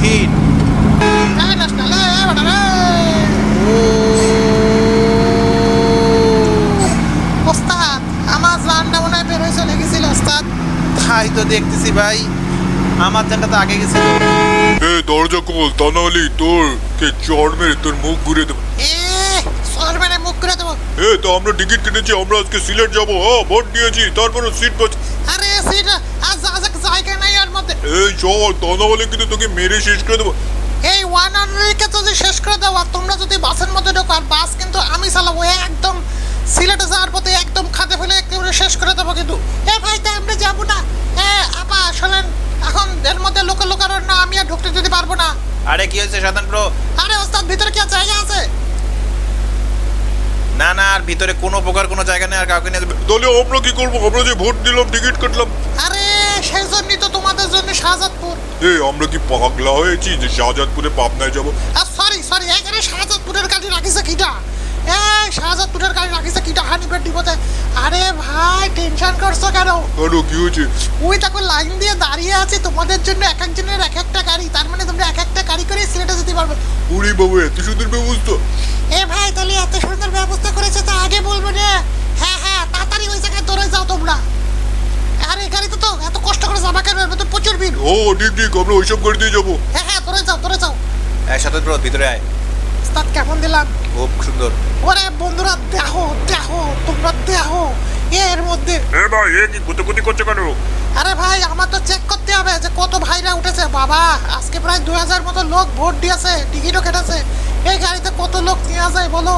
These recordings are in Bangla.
কঠিন। ওস্তাদ আমার জানটা মনে হয় বেরোয় চলে গেছিল ওস্তাদ। তাই তো দেখতেছি ভাই, আমার জানটা তো আগে গেছিল। দরজা খোল, তা নাহলে তোর কে চড় মেরে তোর মুখ ঘুরে দেবো। সর মেরে মুখ করে দেবো। তো আমরা টিকিট কেটেছি, আমরা আজকে সিলেট যাবো। ভোট দিয়েছি, তারপরে সিট পাচ্ছি। আরে সিট আজ জায়গা নাই ওর মধ্যে। চল, তা নাহলে কিন্তু তোকে মেরে শেষ করে দেবো। এই ওয়ান অনলিকে যদি শেষ করে দাও আর তোমরা যদি বাসের মধ্যে ঢোকো, আর বাস কিন্তু আমি চালাবো, একদম সিলেটে যাওয়ার পথে একদম খাতে ফেলে একেবারে শেষ করে দেবো কিন্তু। ভাই তাই আমরা যাবো না। আপা শোনেন, এখন এর মধ্যে লোকারণ না, আমি আর ঢুকতে যদি পারবো না। আরে কি হয়েছে সাধারণ ব্রো? আরে ওস্তাদ ভিতরে কি আর জায়গা আছে? না না, আর ভিতরে কোনো প্রকার কোনো জায়গা নেই, আর কাউকে নিয়ে যাবে। তাহলে আমরা কি করবো? আমরা যে ভোট দিলাম, টিকিট কাটলাম। আরে সেই জন্যই তো তোমাদের জন্য শাহজাদপুর। আমরা কি পাগলা হয়েছি যে শাহজাদপুরে পাবনায় যাবো? সরি এখানে শাহজাদপুরের গাড়ি রাখিছে কিটা? শাহজাদপুরের গাড়ি রাখিছে কিটা হানিফের ডিপোতে? আরে ভাই টেনশন করছো কেন? কি হয়েছে? ওই দেখো লাইন দিয়ে দাঁড়িয়ে আছে, তোমাদের জন্য এক একজনের এক একটা গাড়ি, তার মানে তোমরা এক একটা গাড়ি করে সিলেটে যেতে পারবে। উড়ি বাবু, এত সুন্দর ব্যবস্থা! ভাই তাহলে এত সুন্দর ব্যবস্থা করেছে তো আগে বলবো না? হ্যাঁ তাড়াতাড়ি ওই জায়গায় দৌড়ে যাও তোমরা। আরে গাড়িতে তো এত কষ্ট করে যাবা কেন? এর মধ্যে প্রচুর ভিড়। ঠিক আমরা ওইসব গাড়ি দিয়ে যাবো। হ্যাঁ দৌড়ে যাও। সাধারণ ব্রো ভিতরে আয়। ওস্তাদ কেমন দিলাম? খুব সুন্দর। ওরে বন্ধুরা দেখো তোমরা দেখো এর মধ্যে। ভাই কি গুতগুতি করছে কেন? আরে ভাই আমার তো চেক করতে হবে যে কত ভাইরা উঠেছে। বাবা আজকে প্রায় 2000 মতো লোক ভোট দিয়েছে, টিকিটও কেটেছে। এই গাড়িতে কত লোক নিয়ে যায় বলো?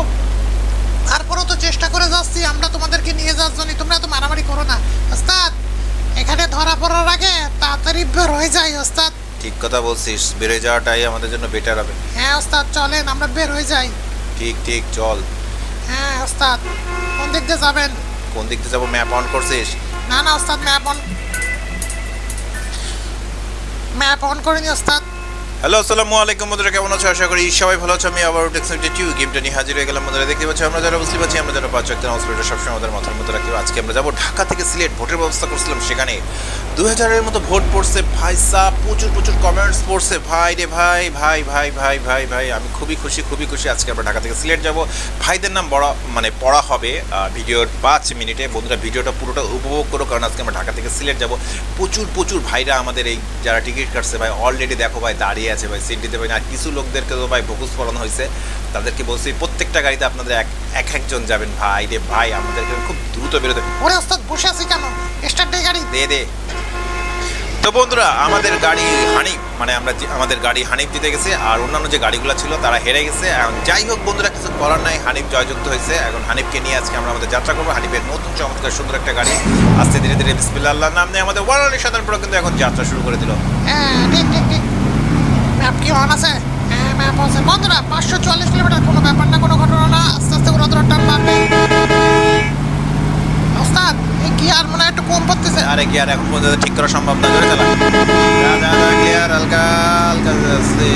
তারপরেও তো চেষ্টা করে যাচ্ছি আমরা তোমাদেরকে নিয়ে যাওয়ার জন্য। তোমরা তো মারামারি করো না ওস্তাদ, এখানে ধরা পড়ার আগে তাড়াতাড়ি বের হয়ে যাই ওস্তাদ। ঠিক কথা বলছিস, বেড়ে যাওয়াটাই আমাদের জন্য বেটার হবে। হ্যাঁ ওস্তাদ চলেন আমরা বের হয়ে যাই। ঠিক চল। হ্যাঁ ওস্তাদ কোন দিক দিয়ে যাবেন? কোন দিক দিয়ে যাবো? ম্যাপ অন করছিস? না ওস্তাদ ম্যাপ অন করিনি ওস্তাদ। হ্যালো আসসালামু আলাইকুম বন্ধুরা, কেমন আছো? আশা করি সবাই ভালো আছো। আমি আবার টেক্সট গেমটা নিয়ে হাজির হয়ে গেলাম বন্ধুরা। দেখতে পাচ্ছি আমরা যারা বুঝতে পারছি, আমরা যারা 5 একটা হসপিটাল সবসময় আমাদের মাথার মধ্যে রাখি। আজকে আমরা যাবো ঢাকা থেকে সিলেট, ভোটের ব্যবস্থা করছিলাম। সেখানে 2000-এর মতো ভোট পড়ছে ভাই সাহ, প্রচুর কমেন্টস পড়ছে ভাই রে ভাই। আমি খুবই খুশি। আজকে আমরা ঢাকা থেকে সিলেট যাব। ভাইদের নাম পড়া হবে ভিডিওর 5 মিনিটে। বন্ধুরা ভিডিওটা পুরোটা উপভোগ করো, কারণ আজকে আমরা ঢাকা থেকে সিলেট যাব। প্রচুর ভাইরা আমাদের এই যারা টিকিট কাটছে ভাই অলরেডি দেখো ভাই দাঁড়িয়ে আছে ভাই, সিট দিতে পারি না। আর কিছু লোকদেরকে তো ভাই ফোকাস করানো হয়েছে, তাদেরকে বলছি প্রত্যেকটা গাড়িতে আপনাদের একজন যাবেন ভাই রে ভাই, আমাদেরকে খুব দ্রুত বেরোতে। ওরে ওস্তাদ বসে আছি কেন? স্টার্ট দে গাড়ি। দে। তো বন্ধুরা আমাদের গাড়ি হানিফ আমাদের গাড়ি হানিফ জিতে গেছে, আর অন্যান্য যে গাড়িগুলো ছিল তারা হেরে গেছে। এখন যাই হোক বন্ধুরা, কিছু করার নাই, হানিফ জয়যুক্ত হয়েছে। এখন হানিফকে নিয়ে আজকে আমরা আমাদের যাত্রা করবো। হানিফের নতুন চমৎকার সুন্দর একটা গাড়ি আস্তে ধীরে বিসমিল্লাহ আল্লাহর নাম নিয়ে আমাদের ওয়ারালি সাধারণ পুরো কিন্তু এখন যাত্রা শুরু করে দিল। ঠিক ম্যাপ কি অন আছে? হ্যাঁ ম্যাপ আছে। বন্ধুরা 544 কিলোমিটার, কোনো ব্যাপার না, কোনো ঘটনা না। আস্তে করে টান মারবে ওস্তাদ। এই গিয়ার মনে হয় একটু কম পড়তেছে। আরে গিয়ার এখন পর্যন্ত ঠিক করা সম্ভব না, জোরে চালা। যা গিয়ার হালকা আস্তে।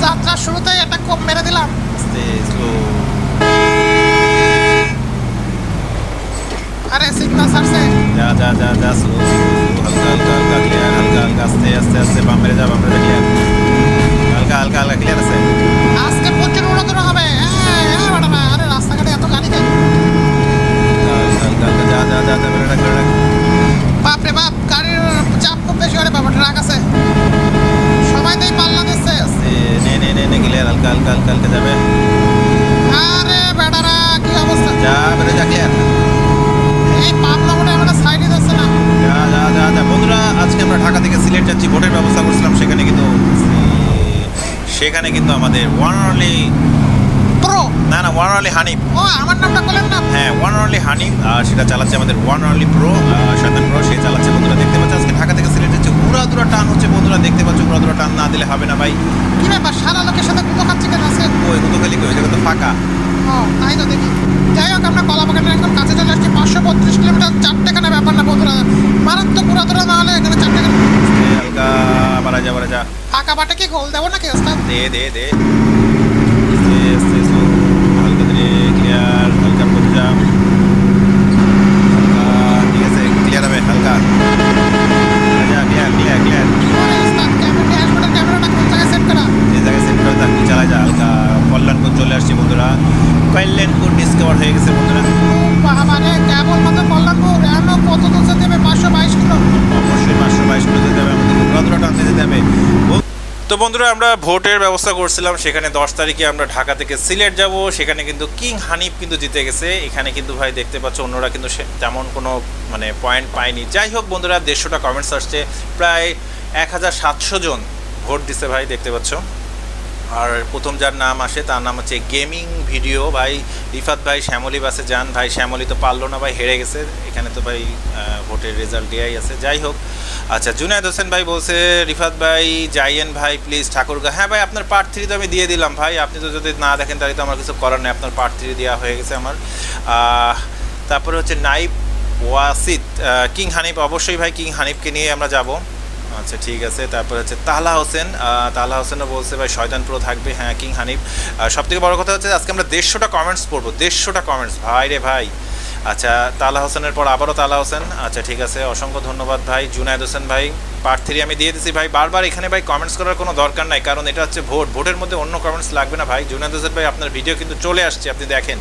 যাত্রার শুরুতেই এটা কম মেরে দিলাম। আস্তে স্লো। আরে সিগন্যাল ছাড়ছে। যা স্লো, হালকা ক্লিয়ার, হালকা আস্তে বাম মেরে যা ক্লিয়ার, হালকা ক্লিয়ার আছে। আজকে প্রচুর উড়াদৌড় হবে। আরে রাস্তাঘাটে এত গাড়ি নেই। যা বেরে রাখ। বাপরে বাপ, গাড়ির চাপ খুব বেশি। আরে বাবা ট্রাক আছে, সবাই তাই পাল্লা দিচ্ছে। নে ক্লিয়ার, হালকা যাবে। আরে বেটারা কি অবস্থা? যা বেরে যা ক্লিয়ার। এই পাবনা মনে হয় আমরা সাইডে যাচ্ছে না। যা বন্ধুরা, আজকে আমরা ঢাকা থেকে সিলেট যাচ্ছি। ভোটের ব্যবস্থা করছিলাম, সেখানে কিন্তু আমাদের one only pro one only Hanif. ও আমার নামটা বলেন না? হ্যাঁ ওয়ান অনলি হানিফ, আর সেটা চালাচ্ছে আমাদের ওয়ান অনলি প্রো সাধারণ প্রো, সে চালাচ্ছে। বন্ধুরা দেখতে পাচ্ছ আজকে ঢাকা থেকে সিলেট যাচ্ছে, উড়াদুরা টান হচ্ছে। বন্ধুরা দেখতে পাচ্ছ, উড়াদুরা টান না দিলে হবে না ভাই। কি ব্যাপার, সারা লোকের সাথে কুতো খাচ্ছে কেন? আছে ওই কুতো খালি ওই জায়গা তো ফাঁকা। তাই তো দেখি। যাই হোক আমরা কলাবাগানের একদম কাছে চলে আসছি। 532 কিলোমিটার, 4 টাকা না ব্যাপার না বন্ধুরা। মারাত্মক উড়াদুরা না হলে এখানে 4 টাকা। হালকা বাড়া যা। ফাঁকা বাটে কি গোল দেবো নাকি ওস্তাদ? দে আস্তে স্লো, হালকা ধীরে ক্লিয়ার, হালকা পড়ে যা। ঠিক আছে, ক্লিয়ার হবে, হালকা যা ক্লিয়ার। ওরে ওস্তাদ কেমন যাবে। তো বন্ধুরা আমরা ভোটের ব্যবস্থা করছিলাম, সেখানে 10 তারিখে আমরা ঢাকা থেকে সিলেট যাব, সেখানে কিন্তু কিং হানিফ কিন্তু জিতে গেছে। এখানে কিন্তু ভাই দেখতে পাচ্ছ অন্যরা কিন্তু তেমন কোনো মানে পয়েন্ট পায়নি। যাই হোক বন্ধুরা 150টা কমেন্টস আসছে, প্রায় 1700 জন ভোট দিছে ভাই, দেখতে পাচ্ছ। আর প্রথম যার নাম আসে তার নাম হচ্ছে গেমিং ভিডিও ভাই, রিফাত ভাই শ্যামলী বাসে যান ভাই, শ্যামলী তো পারলো না ভাই, হেরে গেছে। এখানে তো ভাই ভোটের রেজাল্ট দেওয়াই আছে। যাই হোক আচ্ছা, জুনায়েদ হোসেন ভাই বলছে রিফাত ভাই যাইয়েন ভাই প্লিজ ঠাকুরগা। হ্যাঁ ভাই আপনার পার্ট 3 তো আমি দিয়ে দিলাম ভাই, আপনি তো যদি না দেখেন তাহলে তো আমার কিছু করার নেই, আপনার পার্ট 3 দেওয়া হয়ে গেছে আমার। তারপরে হচ্ছে নাইব ওয়াসিদ, কিং হানিফ, অবশ্যই ভাই কিং হানিফকে নিয়ে আমরা যাব। আচ্ছা ঠিক আছে। তারপর হচ্ছে তাহলা হোসেন, তাহলা হোসেনও বলছে ভাই শয়তান প্রো থাকবে। হ্যাঁ কিং হানিফ। সবথেকে বড় কথা হচ্ছে আজকে আমরা 150টা কমেন্টস পড়বো, 150টা কমেন্টস ভাই রে ভাই। আচ্ছা তাহলা হোসেনের পর আবারও তাহলা হোসেন। আচ্ছা ঠিক আছে, অসংখ্য ধন্যবাদ ভাই। জুনায়েদ হোসেন ভাই পার্ট 3 আমি দিয়ে দিচ্ছি ভাই। বারবার এখানে ভাই কমেন্টস করার কোনো দরকার নাই, কারণ এটা হচ্ছে ভোট, ভোটের মধ্যে অন্য কমেন্টস লাগবে না ভাই। জুনায়েদ হোসেন ভাই আপনার ভিডিও কিন্তু চলে আসছে, আপনি দেখেন।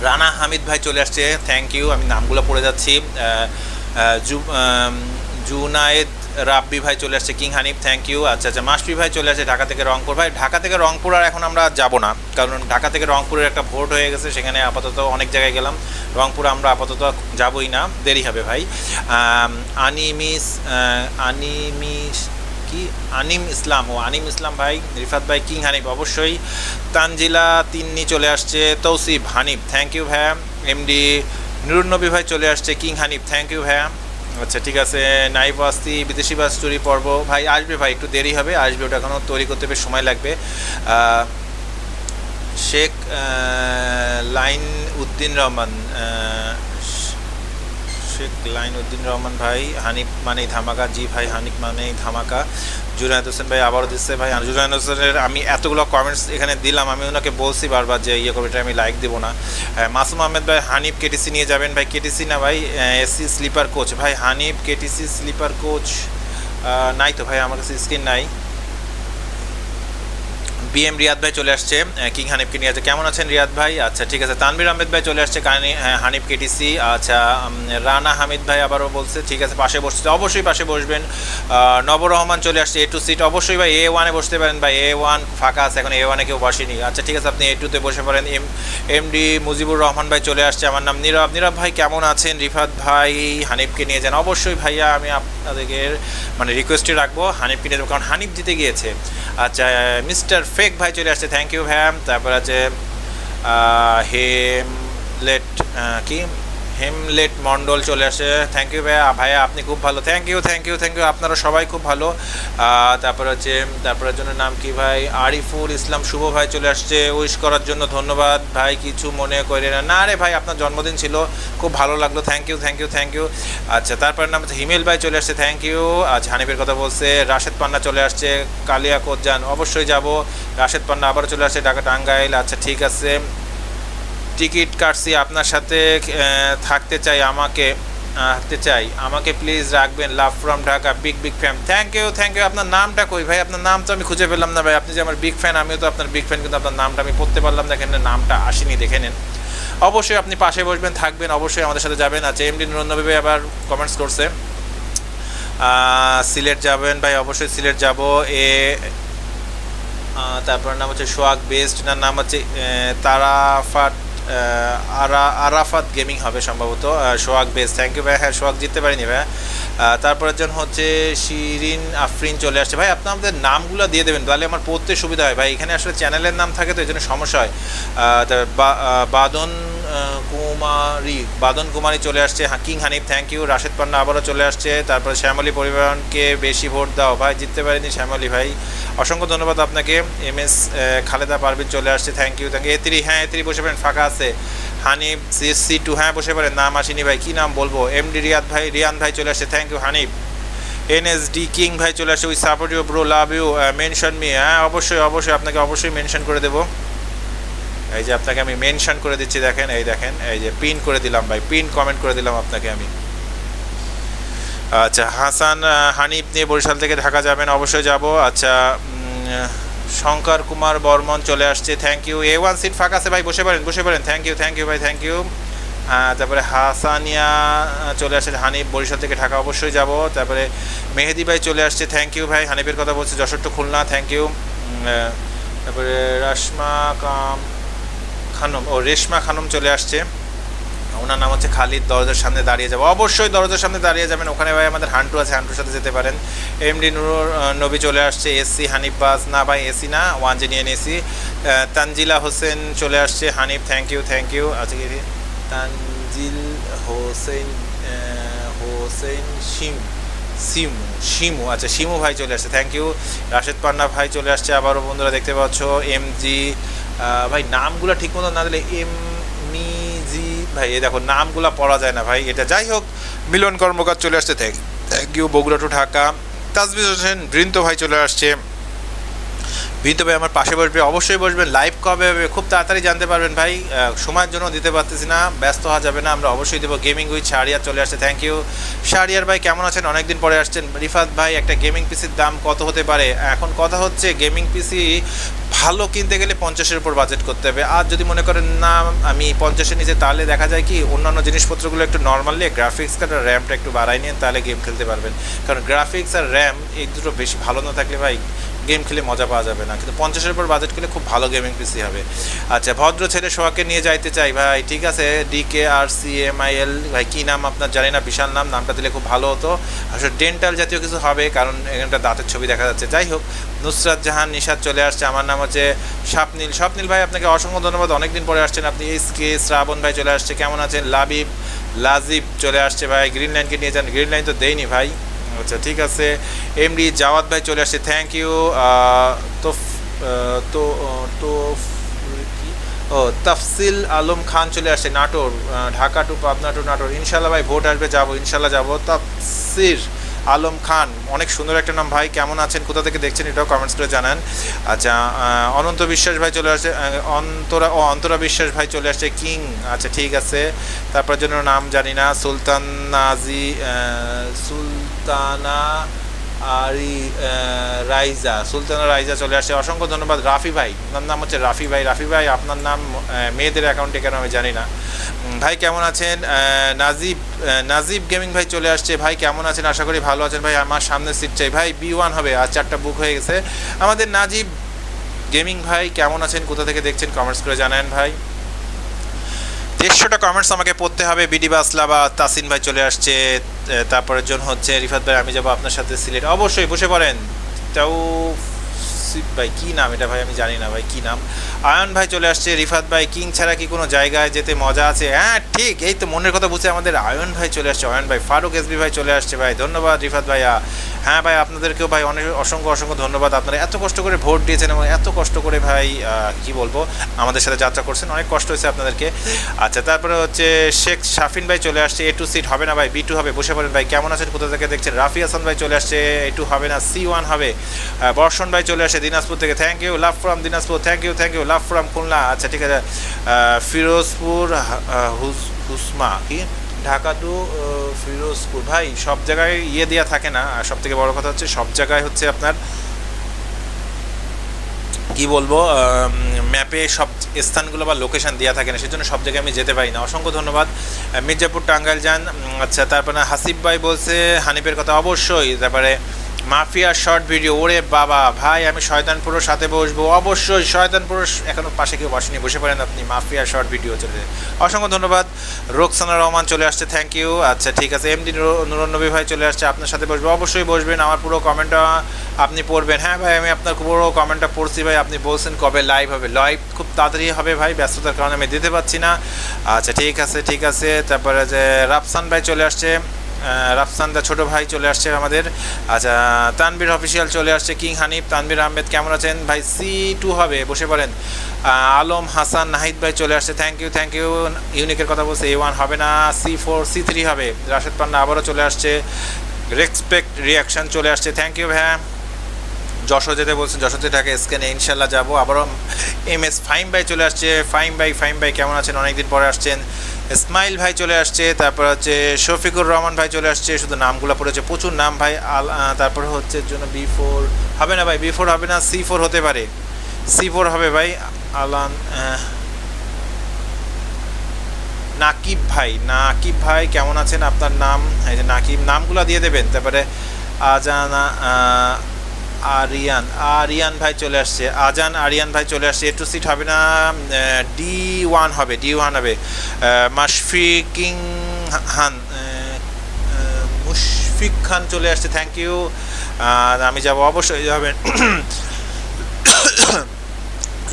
রানা হামিদ ভাই চলে আসছে, থ্যাংক ইউ। আমি নামগুলো পড়ে যাচ্ছি। জুনায়েদ রাব্বি ভাই চলে আসছে, কিং হানিফ থ্যাংক ইউ। আচ্ছা আচ্ছা, মাসফি ভাই চলে আসছে ঢাকা থেকে রংপুর ভাই। ঢাকা থেকে রংপুর আর এখন আমরা যাব না, কারণ ঢাকা থেকে রংপুরের একটা ভোট হয়ে গেছে, সেখানে আপাতত অনেক জায়গায় গেলাম, রংপুর আমরা আপাতত যাবই না, দেরি হবে ভাই। আনিম ইসলাম, ও আনিম ইসলাম ভাই, রিফাত ভাই কিং হানিফ অবশ্যই। তানজিলা তিন্নি চলে আসছে, তৌসিফ হানিফ থ্যাংক ইউ ভাইয়া। এমডি নুরুন্নবী ভাই চলে আসছে, কিং হানিফ থ্যাংক ইউ ভাইয়া। আচ্ছা ঠিক আছে। নাইব আস্তি বিদেশি বাস চুরি পর্ব ভাই আসবে ভাই, একটু দেরি হবে, আসবে, ওটা এখনও তৈরি করতে বেশ সময় লাগবে। শেখ লাইন উদ্দিন রহমান, শেখ লাইন উদ্দিন রহমান ভাই, হানিফ মানেই ধামাকা, জি ভাই হানিফ মানেই ধামাকা। জুনায়েদ হোসেন ভাই আবারও দিচ্ছে ভাই। জুনায়েদ হোসেনের আমি এতগুলো কমেন্টস এখানে দিলাম, আমি ওনাকে বলছি বারবার যে ইয়ে করবে, আমি লাইক দেবো না। মাসুম আহমেদ ভাই হানিফ কেটিসি নিয়ে যাবেন ভাই, কেটিসি না ভাই, এসি স্লিপার কোচ ভাই। হানিফ কেটিসি স্লিপার কোচ নাই তো ভাই, আমার কাছে স্ক্রিন নাই। বিএম রিয়াদ ভাই চলে আসছে, কিং হানিফকে নিয়ে আছে। কেমন আছেন রিয়াদ ভাই? আচ্ছা ঠিক আছে। তানভীর আহমেদ ভাই চলে আসছে, হানিফ কেটিসি। আচ্ছা রানা হামিদ ভাই আবারও বলছে, ঠিক আছে পাশে বসছে, অবশ্যই পাশে বসবেন। নবর রহমান চলে আসছে, A2 সিট, অবশ্যই ভাই A1-এ বসতে পারেন ভাই, A1 ফাঁকা আছে, এখন A1-এ কেউ বসেনি। আচ্ছা ঠিক আছে, আপনি A2-তে বসে পারেন। এমডি মুজিবুর রহমান ভাই চলে আসছে, আমার নাম নীরব। নীরব ভাই কেমন আছেন? রিফাত ভাই হানিফকে নিয়ে যান, অবশ্যই ভাইয়া, আমি আপনাদেরকে মানে রিকোয়েস্টে রাখবো হানিফকে নিয়ে যাবো, কারণ হানিফ জিতে গিয়েছে। আচ্ছা মিস্টার ফেক ভাই চলে আসছে, থ্যাংক ইউ ভ্যাম। তারপর আছে হেমলেট মন্ডল চলে আসে, থ্যাংক ইউ ভাইয়া। ভাইয়া আপনি খুব ভালো, thank you thank you thank you, আপনারা সবাই খুব ভালো। তারপর হচ্ছে তারপরের জন্য নাম কি ভাই, আরিফুল ইসলাম শুভ ভাই চলে আসছে, উইশ করার জন্য ধন্যবাদ ভাই, কিছু মনে করে না। না রে ভাই, আপনার জন্মদিন ছিল, খুব ভালো লাগলো, thank you thank you thank you. আচ্ছা তারপর নাম হচ্ছে হিমেল ভাই চলে আসছে, থ্যাংক ইউ। আচ্ছা হানিফের কথা বলছে। রাশেদ পান্না চলে আসছে, কালিয়া কোটজান, অবশ্যই যাব। রাশেদ পান্না আবার চলে আসছে, ঢাকা টাঙ্গাইল। আচ্ছা ঠিক আছে, টিকিট কাটছি, আপনার সাথে থাকতে চাই, আমাকে প্লিজ রাখবেন, love from Dhaka, big big fan, thank you thank you. আপনার নামটা কই ভাই? আপনার নাম তো আমি খুঁজে পেলাম না ভাই, আপনি যে আমার বিগ ফ্যান, আমিও তো আপনার বিগ ফ্যান, কিন্তু আপনার নামটা আমি পড়তে পারলাম না, এখানে নামটা আসেনি, দেখে নেন। অবশ্যই আপনি পাশে বসবেন, থাকবেন, অবশ্যই আমাদের সাথে যাবেন। আচ্ছা এমডি নুরুন্নবী ভাই আবার কমেন্টস করছে, সিলেট যাবেন ভাই, অবশ্যই সিলেট যাব। তারপর নাম হচ্ছে সোহাগ বেস্ট, নাম হচ্ছে আরাফাত গেমিং হবে সম্ভবত। সোহাগ বেস, থ্যাংক ইউ ভাই। হ্যাঁ সোহাগ জিততে পারিনি ভাই। তারপরের জন হচ্ছে শিরিন আফরিন চলে আসছে ভাই, আপনি আমাদের নামগুলো দিয়ে দেবেন, তাহলে আমার পড়তে সুবিধা হয় ভাই, এখানে আসলে চ্যানেলের নাম থাকে তো এই জন্য সমস্যা হয়। বাদন কুমারী চলে আসছে, king Hanif thank you. Rashed Panna আবারও চলে আসছে। তারপরে শ্যামলী পরিবহনকে বেশি ভোট দাও ভাই, জিততে পারিনি শ্যামলী ভাই, অসংখ্য ধন্যবাদ আপনাকে। এমএস খালেদা পারভিন চলে আসছে, thank you thank you. A3, হ্যাঁ A3 বসে পারেন, ফাঁকা আছে। হানিফ C2, হ্যাঁ বসে পারেন, নাম আসেনি ভাই, কী নাম বলবো। এমডি রিয়ান ভাই চলে আসছে, thank you Hanif. NSD king ভাই চলে আসছে, we support you bro, love you, mention me, হ্যাঁ অবশ্যই অবশ্যই, আপনাকে অবশ্যই মেনশন করে দেবো। এই যে আপনাকে আমি মেনশন করে দিচ্ছি, দেখেন এই দেখেন, এই যে পিন করে দিলাম ভাই, পিন কমেন্ট করে দিলাম আপনাকে আমি। আচ্ছা হাসান হানিফ নিয়ে বরিশাল থেকে ঢাকা যাবেন, অবশ্যই যাব। আচ্ছা শঙ্কর কুমার বর্মন চলে আসছে, থ্যাংক ইউ। A1 সিট ফাঁকা আছে ভাই, বসে পারেন বসে পারেন, থ্যাংক ইউ ভাই থ্যাংক ইউ। তারপরে হাসানিয়া চলে আসছে, হানিফ বরিশাল থেকে ঢাকা অবশ্যই যাব। তারপরে মেহেদি ভাই চলে আসছে, থ্যাংক ইউ ভাই। হানিফের কথা বলছে Jessore to Khulna, thank you. তারপরে রেশমা খানম চলে আসছে, ওনার নাম হচ্ছে খালিদ। দরজার সামনে দাঁড়িয়ে যাবো, অবশ্যই দরজার সামনে দাঁড়িয়ে যাবেন, ওখানে ভাই আমাদের হান্টু আছে, হান্টুর সাথে যেতে পারেন। এমডি নুরুর নবী চলে আসছে, এসি হানিফ বাস, না ভাই এসি না, ওয়ানজেনিয়ান এসি। তানজিলা হোসেন চলে আসছে, Hanif thank you thank you. আচ্ছা কি তানজিল হোসেন শিমু, আচ্ছা শিমু ভাই চলে আসছে, থ্যাংক ইউ। রাশেদ পান্না ভাই চলে আসছে আবারও, বন্ধুরা দেখতে পাচ্ছ। এমজি ভাই নামগুলো ঠিক মতো না দিলে জি ভাই, এই দেখো নামগুলো পড়া যায় না ভাই, এটা যাই হোক। মিলন কর্মকার চলে আসছে, thank you. Bogura to Dhaka. Tajbir Hossain Brinto ভাই চলে আসছে, বৃন্ত ভাই আমার পাশে বসবে, অবশ্যই বসবেন। লাইভ কবে হবে খুব তাড়াতাড়ি জানতে পারবেন ভাই, সময়ের জন্য দিতে পারতেছি না, ব্যস্ত হওয়া যাবে না, আমরা অবশ্যই দেবো। গেমিং উইথ শাহরিয়ার চলে আসছে, থ্যাংক ইউ। শাহরিয়ার ভাই কেমন আছেন, অনেকদিন পরে আসছেন। রিফাত ভাই একটা গেমিং পিসির দাম কত হতে পারে? এখন কথা হচ্ছে গেমিং পিসি ভালো কিনতে গেলে 50-এর উপর বাজেট করতে হবে। আর যদি মনে করেন না আমি 50-এর নিচে, তাহলে দেখা যায় কি অন্যান্য জিনিসপত্রগুলো একটু নর্মাল নিয়ে গ্রাফিক্স কার্ড আর র্যামটা একটু বাড়াই নিন, তাহলে গেম খেলতে পারবেন। কারণ গ্রাফিক্স আর র্যাম এই দুটো বেশি ভালো না থাকলে ভাই গেম খেলে মজা পাওয়া যাবে না। কিন্তু 50-এর উপর বাজেট করলে খুব ভালো গেমিং পিসি হবে। আচ্ছা, ভদ্র ছেলে সোহাকে নিয়ে যাইতে চাই ভাই, ঠিক আছে। DKRCMIL ভাই, কী নাম আপনার জানি না, বিশাল নাম, নামটা দিলে খুব ভালো হতো। আসলে ডেন্টাল জাতীয় কিছু হবে, কারণ এখানটা দাঁতের ছবি দেখা যাচ্ছে। যাই হোক, নুসরাত জাহান নিশাদ চলে আসছে, আমার নাম হচ্ছে স্বপ্নীল ভাই, আপনাকে অসংখ্য ধন্যবাদ, অনেকদিন পরে আসছেন আপনি। SK শ্রাবণ ভাই চলে আসছে, কেমন আছেন। লাজিব চলে আসছে ভাই, গ্রিন লাইনকে নিয়ে যান, গ্রিন লাইন তো দেয়নি ভাই। আচ্ছা ঠিক আছে। এমডি জাওয়াদ ভাই চলে আসছে, থ্যাংক ইউ। তাফসিল আলম খান চলে আসছে, নাটোর, ঢাকা টু পাবনা টু নাটোর। ইনশাল্লাহ ভাই ভোট আসবে, যাবো ইনশাল্লাহ যাবো। তাফসির আলম খান, অনেক সুন্দর একটা নাম ভাই, কেমন আছেন, কোথা থেকে দেখছেন এটাও কমেন্টস করে জানান। আচ্ছা, অনন্ত বিশ্বাস ভাই চলে আসছে, অন্তরা বিশ্বাস ভাই চলে আসছে, কিং, আচ্ছা ঠিক আছে। তারপর জন্য নাম জানি না। সুলতানা রাইজা চলে আসছে, অসংখ্য ধন্যবাদ। রাফি ভাই, আপনার নাম হচ্ছে রাফি ভাই আপনার নাম মেয়েদের অ্যাকাউন্টে কেন আমি জানি না ভাই, কেমন আছেন। নাজিব গেমিং ভাই চলে আসছে, ভাই কেমন আছেন, আশা করি ভালো আছেন ভাই। আমার সামনে সিট চাই ভাই, B1 হবে, আর 4টা বুক হয়ে গেছে আমাদের। নাজিব গেমিং ভাই কেমন আছেন, কোথা থেকে দেখছেন কমেন্টস করে জানান ভাই। 150টা কমেন্টস আমাকে পড়তে হবে। বিডি বাসলা বা তাসিন ভাই চলে আসছে, তারপরের জন হচ্ছে রিফাত ভাই, আমি যাবো আপনার সাথে সিলেট, অবশ্যই বসে পড়েন। তাও ভাই কী নাম এটা ভাই, আমি জানি না ভাই কী নাম। আয়ন ভাই চলে আসছে, রিফাত ভাই কিং ছাড়া কি কোনো জায়গায় যেতে মজা আছে? হ্যাঁ ঠিক, এই তো মনের কথা বুঝে আমাদের আয়ন ভাই চলে আসছে, আয়ন ভাই। ফারুক SB ভাই চলে আসছে ভাই, ধন্যবাদ রিফাত ভাইয়া। হ্যাঁ ভাই, আপনাদেরকেও ভাই অসংখ্য ধন্যবাদ, আপনারা এত কষ্ট করে ভোট দিয়েছেন এবং এত কষ্ট করে ভাই কি বলবো আমাদের সাথে যাত্রা করছেন, অনেক কষ্ট হয়েছে আপনাদেরকে। আচ্ছা, তারপরে হচ্ছে শেখ শাফিন ভাই চলে আসছে, A2 সিট হবে না ভাই, B2 হবে, বসে পড়েন ভাই। কেমন আছেন, কোথা থেকে দেখছেন। রাফি হাসান ভাই চলে আসছে, A2 হবে না, C1 হবে। বর্ষণ ভাই চলে আসে দিনাজপুর থেকে, thank you. Love from Dinajpur, thank you. Love from Khulna, আচ্ছা ঠিক আছে। ফিরোজপুর হুসমা কি, ঢাকা টু ফিরোজপুর ভাই, সব জায়গায় দেওয়া থাকে না, আর সব থেকে বড় কথা হচ্ছে সব জায়গায় হচ্ছে আপনার কি বলবো, ম্যাপে সব স্থানগুলো বা লোকেশন দেওয়া থাকে না, সেজন্য সব জায়গায় আমি যেতে পারি না। অসংখ্য ধন্যবাদ। মির্জাপুর টাঙ্গাইল যান। আচ্ছা, তারপরে হাসিব ভাই বলছে হানিফের কথা, অবশ্যই। তারপরে মাফিয়া শর্ট ভিডিও, ওরে বাবা ভাই, আমি শয়তানপুরের সাথে বসবো, অবশ্যই। শয়তানপুর এখনও পাশে কেউ বসেনি, বসে পড়েন আপনি। মাফিয়া শর্ট ভিডিও চলে, অসংখ্য ধন্যবাদ। রোকসানা রহমান চলে আসছে, থ্যাংক ইউ। আচ্ছা ঠিক আছে। এমডি নুরনবী ভাই চলে আসছে, আপনার সাথে বসবো, অবশ্যই বসবেন। আমার পুরো কমেন্টটা আপনি পড়বেন। হ্যাঁ ভাই, আমি আপনার পুরো কমেন্টটা পড়ছি ভাই। আপনি বলছেন কবে লাইভ হবে, লাইভ খুব তাড়াতাড়ি হবে ভাই, ব্যস্ততার কারণে আমি দিতে পারছি না। আচ্ছা ঠিক আছে। তারপরে যে রাফসান ভাই চলে আসছে, রাফসান্দা ছোট ভাই চলে আসছে আমাদের। আচ্ছা, তানবির অফিসিয়াল চলে আসছে, কিং হানিফ। তানবির আহমেদ কেমন আছেন ভাই, C2 হবে, বসে পড়েন। আলম হাসান নাহিদ ভাই চলে আসছে, থ্যাংক ইউ। ইউনিকের কথা বলছে, A1 হবে না, C4 C3 হবে। রাশেদ পান্না আবারও চলে আসছে, রেসপেক্ট রিয়াকশন চলে আসছে, থ্যাংক ইউ ভাইয়া। যশোর যেতে বলছেন, যশোর থেকে স্ক্যানে ইনশাল্লাহ যাবো। আবারও MS ফাইম ভাই চলে আসছে, ফাইম ভাই কেমন আছেন, অনেকদিন পরে আসছেন। ইসমাইল ভাই চলে আসছে, তারপর হচ্ছে শফিকুর রহমান ভাই চলে আসছে, শুধু নামগুলো পড়েছে, প্রচুর নাম ভাই। তারপর হচ্ছে জন্য B4 হবে না ভাই, B4 হবে না, C4 হতে পারে, C4 হবে ভাই। আলান নাকিব ভাই কেমন আছেন? আপনার নাম এই যে নাকিব, নামগুলো দিয়ে দেবেন। তারপরে আজানা আরিয়ান ভাই চলে আসছে, আরিয়ান ভাই চলে আসছে। এ টু সিট হবে না, D1 হবে, মাশফিকিং খান, মুশফিক খান চলে আসছে, থ্যাংক ইউ। আমি যাব অবশ্যই যাবেন।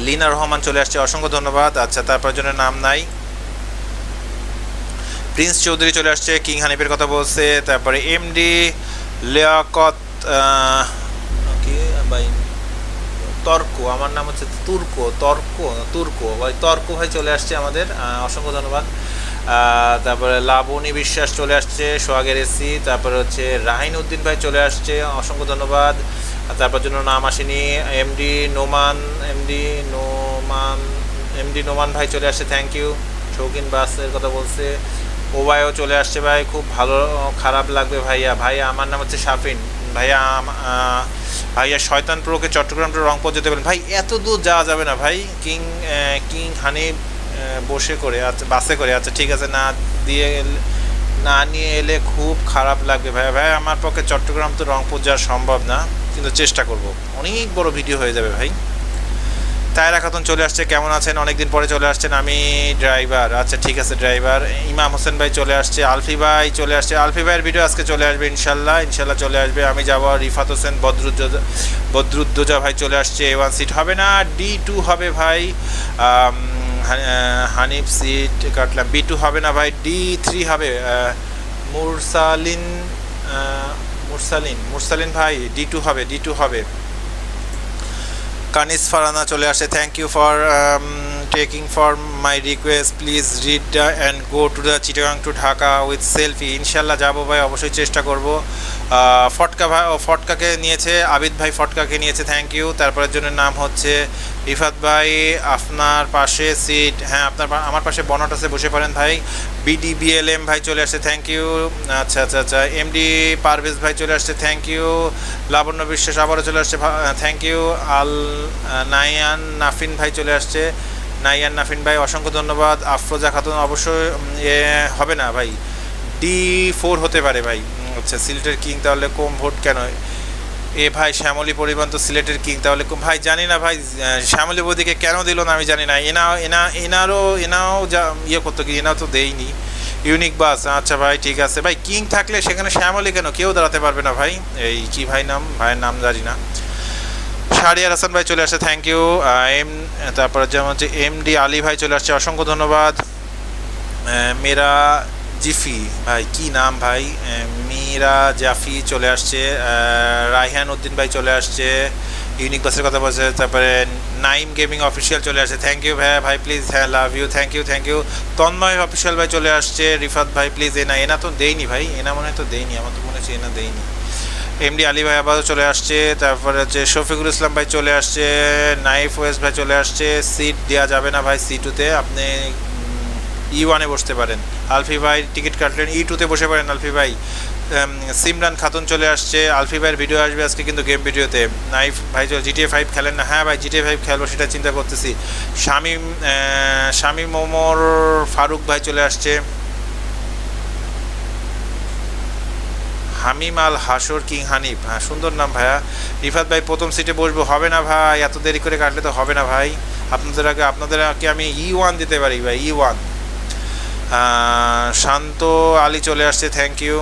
লিনা রহমান চলে আসছে, অসংখ্য ধন্যবাদ। আচ্ছা, তারপর জন্য নাম নাই। প্রিন্স চৌধুরী চলে আসছে, কিং হানিফের কথা বলছে। তারপরে এমডি লিয়াকত কি ভাই, তর্ক, আমার নাম হচ্ছে তুর্ক ভাই চলে আসছে আমাদের, অসংখ্য ধন্যবাদ। তারপরে লাবণী বিশ্বাস চলে আসছে, সোহাগের এসি। তারপরে হচ্ছে রাহিন উদ্দিন ভাই চলে আসছে, অসংখ্য ধন্যবাদ। তারপর জন্য নাম আসেনি। এমডি নোমান ভাই চলে আসছে, থ্যাংক ইউ। শৌখিন বাসের কথা বলছে। ওবায়ও চলে আসছে ভাই, খুব ভালো, খারাপ লাগবে ভাইয়া আমার নাম হচ্ছে শাফিন। ভাইয়া শয়তান প্রোকে চট্টগ্রাম টু রংপুর যেতে পারেন। ভাই এত দূর যাওয়া যাবে না ভাই, কিং হানিফ বসে করে, আচ্ছা বাসে করে, আচ্ছা ঠিক আছে, না নিয়ে এলে খুব খারাপ লাগবে ভাই আমার পক্ষে চট্টগ্রাম তো রংপুর যাওয়া সম্ভব না, কিন্তু চেষ্টা করব, অনেক বড় ভিডিও হয়ে যাবে ভাই। তায়রা খাতুন চলে আসছে, কেমন আছেন? অনেকদিন পরে চলে আসছেন। আমি ড্রাইভার, আচ্ছা ঠিক আছে ড্রাইভার। ইমাম হোসেন ভাই চলে আসছে, আলফি ভাই চলে আসছে। আলফি ভাইয়ের ভিডিও আজকে চলে আসবে ইনশাল্লাহ চলে আসবে। আমি যাব। রিফাত হোসেন বদরুদ্দোজা ভাই চলে আসছে। A1 সিট হবে না, D2 হবে ভাই। হানিফ সিট কাটলাম, B2 হবে না ভাই, D3 হবে। মুরসালিন ভাই D2 হবে। কানিস ফারানা চলে আসে, thank you for taking for my request, please read and go to the Chittagong to Dhaka with selfie. ইনশাল্লাহ যাবো ভাই, অবশ্যই চেষ্টা করব। ফটকাকে নিয়েছে, আবিদ ভাই ফটকাকে নিয়েছে, থ্যাংক ইউ। তারপরের জন্য নাম হচ্ছে রিফাত ভাই, আপনার পাশে সিট, হ্যাঁ আমার পাশে বনট আছে, বসে পড়েন ভাই। BDBLM ভাই চলে আসছে, থ্যাংক ইউ। আচ্ছা এমডি পারভেজ ভাই চলে আসছে, থ্যাংক ইউ। লাবণ্য বিশ্বাস আবারও চলে আসছে, থ্যাংক ইউ। নাইয়ান নাফিন ভাই চলে আসছে, নাইয়ান নাফিন ভাই অসংখ্য ধন্যবাদ। আফরোজা খাতুন অবশ্যই হবে না ভাই, D4 হতে পারে ভাই। আচ্ছা সিলেটের কিং, তাহলে কম ভোট কেন? ভাই শ্যামলী পরিবহন তো সিলেটের কিং, তাহলে ভাই জানি না ভাই, শ্যামলী বৌদিকে কেন দিল না আমি জানি না। এনাও যা করতো কি, এনাও তো দেয়নি। ইউনিক বাস, আচ্ছা ভাই ঠিক আছে ভাই, কিং থাকলে সেখানে শ্যামলী কেন, কেউ দাঁড়াতে পারবে না ভাই। এই কি ভাইয়ের নাম জানি না। শাহরিয়ার হাসান ভাই চলে আসছে, থ্যাংক ইউ। তারপরে যেমন হচ্ছে এমডি আলী ভাই চলে আসছে, অসংখ্য ধন্যবাদ। মেরা জিফি ভাই, কি নাম ভাই, মীরা জাফি চলে আসছে। রায়হান উদ্দিন ভাই চলে আসছে, ইউনিক বাসের কথা বলছে। তারপরে নাইম গেমিং অফিসিয়াল চলে আসছে, থ্যাংক ইউ ভাই প্লিজ, হ্যাঁ love you, thank you. Tanmoy official ভাই চলে আসছে। রিফাত ভাই প্লিজ, এনা তো দেয়নি ভাই, মনে হয় তো দেয়নি, আমার তো মনে হচ্ছে এনা দেয়নি। এমডি আলী ভাই আবারও চলে আসছে। তারপরে হচ্ছে শফিকুল ইসলাম ভাই চলে আসছে। নাইফ ওয়েস্ট ভাই চলে আসছে। সিট দেওয়া যাবে না ভাই, C2-তে আপনি E1-এ বসতে পারেন। আলফি ভাই টিকিট কাটলেন, E2-তে বসে পারেন আলফি ভাই। সিমরান খাতুন চলে আসছে, আলফি ভাইয়ের ভিডিও আসবে আজকে কিন্তু গেম ভিডিওতে। নাইফ ভাই GTA 5 খেলেন না? হ্যাঁ ভাই GTA 5 খেলবো, সেটা চিন্তা করতেছি। শামীম ওমর ফারুক ভাই চলে আসছে। হামিম আল হাসর কিং হানিফ, হ্যাঁ সুন্দর নাম ভাইয়া। রিফাত ভাই প্রথম সিটে বসবো, হবে না ভাই, এত দেরি করে কাটলে তো হবে না ভাই। আপনাদের আগে আমি E1 দিতে পারি ভাই, E1। শান্ত আলী চলে আসছে, থ্যাংক ইউ।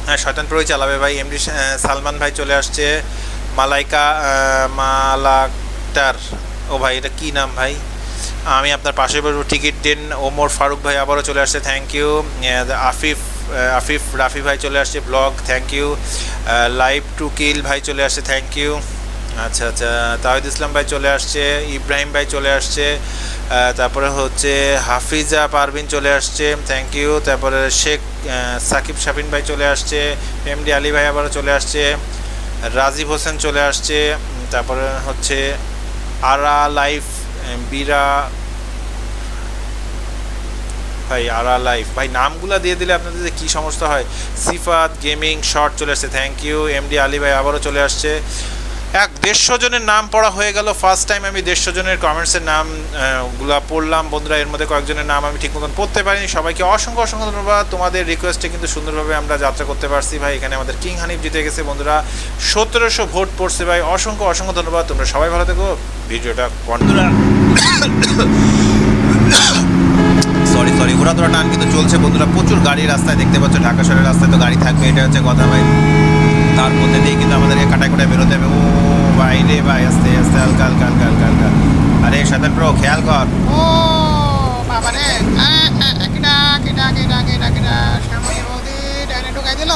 হ্যাঁ শয়তান প্রোই চালাবে ভাই। এমডি সালমান ভাই চলে আসছে। মালাক্টার, ও ভাই এটা কি নাম ভাই, আমি আপনার পাশে বসবো, টিকিট দিন। ওমর ফারুক ভাই আবারও চলে আসছে, থ্যাংক ইউ। আফিফ রাফি ভাই চলে আসছে, blog, thank you. Live to kill ভাই চলে আসছে, থ্যাংক ইউ। আচ্ছা তাহিদ ইসলাম ভাই চলে আসছে। ইব্রাহিম ভাই চলে আসছে। তারপরে হচ্ছে হাফিজা পারভিন চলে আসছে, থ্যাংক ইউ। তারপরে শেখ সাকিব শাফিন ভাই চলে আসছে। এমডি আলী ভাই আবারও চলে আসছে। রাজীব হোসেন চলে আসছে। তারপরে হচ্ছে আরা লাইফ ভাই নামগুলা দিয়ে দিলে আপনাদের যে কী সমস্যা হয়। সিফাত গেমিং শর্ট চলে আসছে, থ্যাংক ইউ। এমডি আলী ভাই আবারও চলে আসছে। দেড়শো জনের নাম পড়া হয়ে গেল। ফার্স্ট টাইম আমি 150 জনের কমেন্টসের নাম গুলা পড়লাম বন্ধুরা। এর মধ্যে কয়েকজনের নাম আমি ঠিক মতন পড়তে পারিনি। সবাইকে অসংখ্য অসংখ্য ধন্যবাদ। তোমাদের রিকোয়েস্টে কিন্তু সুন্দরভাবে আমরা যাত্রা করতে পারছি ভাই। এখানে আমাদের কিং হানিফ জিতে গেছে বন্ধুরা, 1700 ভোট পড়ছে ভাই। অসংখ্য অসংখ্য ধন্যবাদ। তোমরা সবাই ভালো থেকো। ভিডিওটা বন্ধুরা সরি ঘোরাধরা টান কিন্তু চলছে বন্ধুরা। প্রচুর গাড়ি রাস্তায় দেখতে পাচ্ছ, ঢাকা শহরের রাস্তায় তো গাড়ি থাকবে, এটা হচ্ছে কথা ভাই। তার মধ্যে দিয়ে কিন্তু আমাদেরকে কাটায় কাটায় বেরোতে হবে। ও ভাই রে ভাই, আস্তে আস্তে হালকা হালকা হালকা হালকা হালকা। আরে সাধারণ প্রো খেয়াল কর। ও বাবা রে, কিডা কিডা কিডা কিডা কিডা শ্যামলী বৌদি ডাইনে ঢুকাই দিল।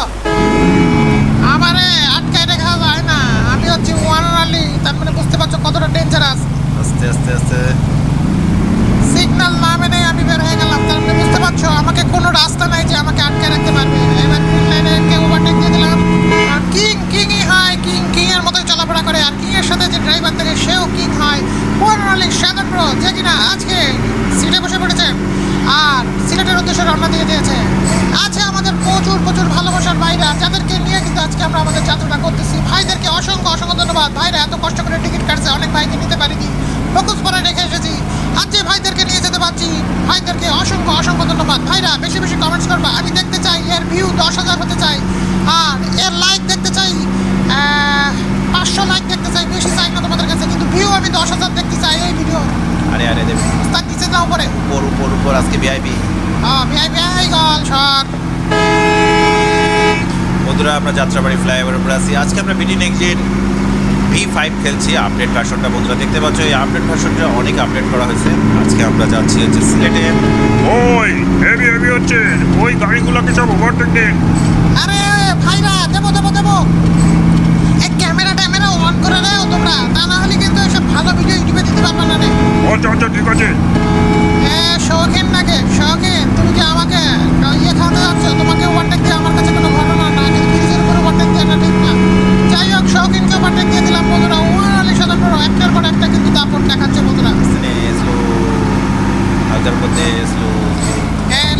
আমারে আটকায় রেখা যায় না, আমি হচ্ছি ওয়ান আলি। তার মানে বুঝতে পারছো কতটা ডেঞ্জারাস। আস্তে আস্তে আস্তে সিগন্যাল না মেনে আমি বের হয়ে গেলাম। তার মানে বুঝতে পারছো আমাকে কোনো রাস্তা নাই যে আমাকে আটকে রাখতে পারবে। এবার গ্রিন লাইনে কে ওভারটেক দিয়ে দিলাম। আর কিংই হয়, কিং এর মতোই চলাফেরা করে। আর কিং এর সাথে যে ড্রাইভার থাকে সেও কিং হয়। পনেরোলি সাধারণ প্রো যে কিনা আজকে সিটে বসে পড়েছে আর সিলেটের উদ্দেশ্যে রওনা দিয়ে দিয়েছে। আছে আমাদের প্রচুর প্রচুর ভালোবাসার ভাইরা, যাদেরকে নিয়ে কিন্তু আজকে আমরা আমাদের যাত্রাটা করতেছি। ভাইদেরকে অসংখ্য অসংখ্য ধন্যবাদ। ভাইরা এত কষ্ট করে টিকিট কাটছে, অনেক ভাইকে নিতে পারিনি, ফোকাস করে রেখে এসেছি। আজ যে ভাইদেরকে নিয়ে যেতে পারছি, ভাইদেরকে অসংখ্য অসংখ্য ধন্যবাদ। ভাইরা বেশি বেশি কমেন্টস করবা। আমি দেখতে চাই এর ভিউ 10,000 হতে চাই, আর এর লাইক দেখতে চাই 500 লাইক দেখতে চাই। বেশি চাই না তোমাদের কাছে, কিন্তু ভিউ আমি 10,000 দেখতে চাই এই ভিডিও। আরে আরে দেবে তার নিচে যাও পরে উপর উপর উপর আজকে ভিআইপি ভিআইপি গল সর। বন্ধুরা আমরা যাত্রাবাড়ি ফ্লাইওভার উপরে আছি। আজকে আমরা বিডি নেক্সট V5 খেলছি আপডেট ভার্সনটা বন্ধুরা। দেখতে পাচ্ছ এই আপডেট ভার্সনটা অনেক আপডেট করা হয়েছে। আজকে আমরা যাচ্ছি হচ্ছে সিলেটে। ওই হেভি হেভি হচ্ছে, ওই গাড়িগুলোকে সব ওভারটেক দিন। আরে ভাইরা দেবো দেবো দেবো, এই ক্যামেরা অন করে দাও তোমরা, তা না হলে কিন্তু এসব ভালো ভিডিও ইউটিউবে দিতে পারবে না রে। আচ্ছা আচ্ছা ঠিক আছে। শৌখিন নাকি শৌখিন, তুমি কি আমাকে ইয়ে খাওয়াতে যাচ্ছ? তোমাকে ওভারটেক দিয়ে আমার কাছে কোনো ঘটনা না, কিন্তু ব্রিজের উপরে ওভারটেক দেওয়াটা ঠিক না। যাই হোক শৌখিনকে ওভারটেক দিয়ে দিলাম বন্ধুরা। ওয়ান আলী সাধারণ একটার পর একটা কিন্তু দাপট দেখাচ্ছে বন্ধুরা। স্লো হালকার মধ্যে স্লো।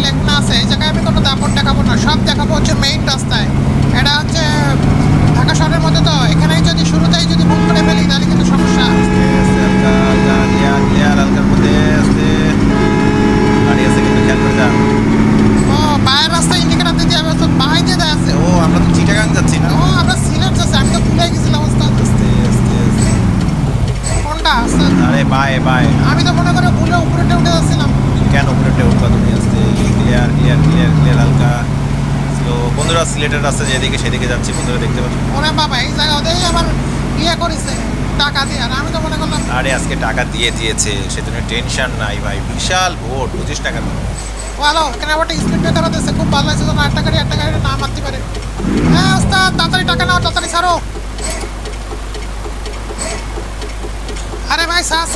লেগুনা আছে এই জায়গায়, আমি কোনো দাপট দেখাবো না, সব দেখাবো হচ্ছে মেইন রাস্তায়। এটা হচ্ছে ঢাকা শহরের মধ্যে, তো এখানেই যদি শুরুতেই যদি ভুল করে ফেলি তাহলে কিন্তু সমস্যা। হালকার মধ্যে আসতে গাড়ি আছে কিন্তু খেয়াল করে যা। ও বাইরের রাস্তায় ইন্ডিকেটার দিতে হবে, তো বাহাই দিয়ে দেয় আছে। ও আমরা তো চিটাগাং যাচ্ছি না। ও আমরা সিলেট যাচ্ছি, আমি তো ভুলে গেছিলাম অবস্থা। আস্তে আস্তে আস্তে। কোনটা আছে? আরে বাই বাই, আমি তো মনে করে ভুলে উপরে উঠে যাচ্ছিলাম। কেন উপরে উঠবা তুমি? আস্তে ক্লিয়ার ক্লিয়ার ক্লিয়ার ক্লিয়ার হালকা স্লো। বন্ধুরা সিলেটের রাস্তা যেদিকে সেদিকে যাচ্ছি বন্ধুরা, দেখতে পাচ্ছ। ওরে বাবা এই জায়গা ওদের আবার ইয়ে করেছে টাকা দিয়ে, আর আমি তো মনে করলাম। আরে আজকে টাকা দিয়ে দিয়েছে, সেজন্য টেনশন নাই ভাই। বিশাল ভোট, 25 টাকা দাও। ভালো এখানে আবার স্পিড ব্রেকার দিচ্ছে, খুব ভালো লাগছে। যেন একটা গাড়ি না মারতে পারে। হ্যাঁ ওস্তাদ তাড়াতাড়ি টাকা নাও, তাড়াতাড়ি ছাড়ো। আরে ভাই স্যার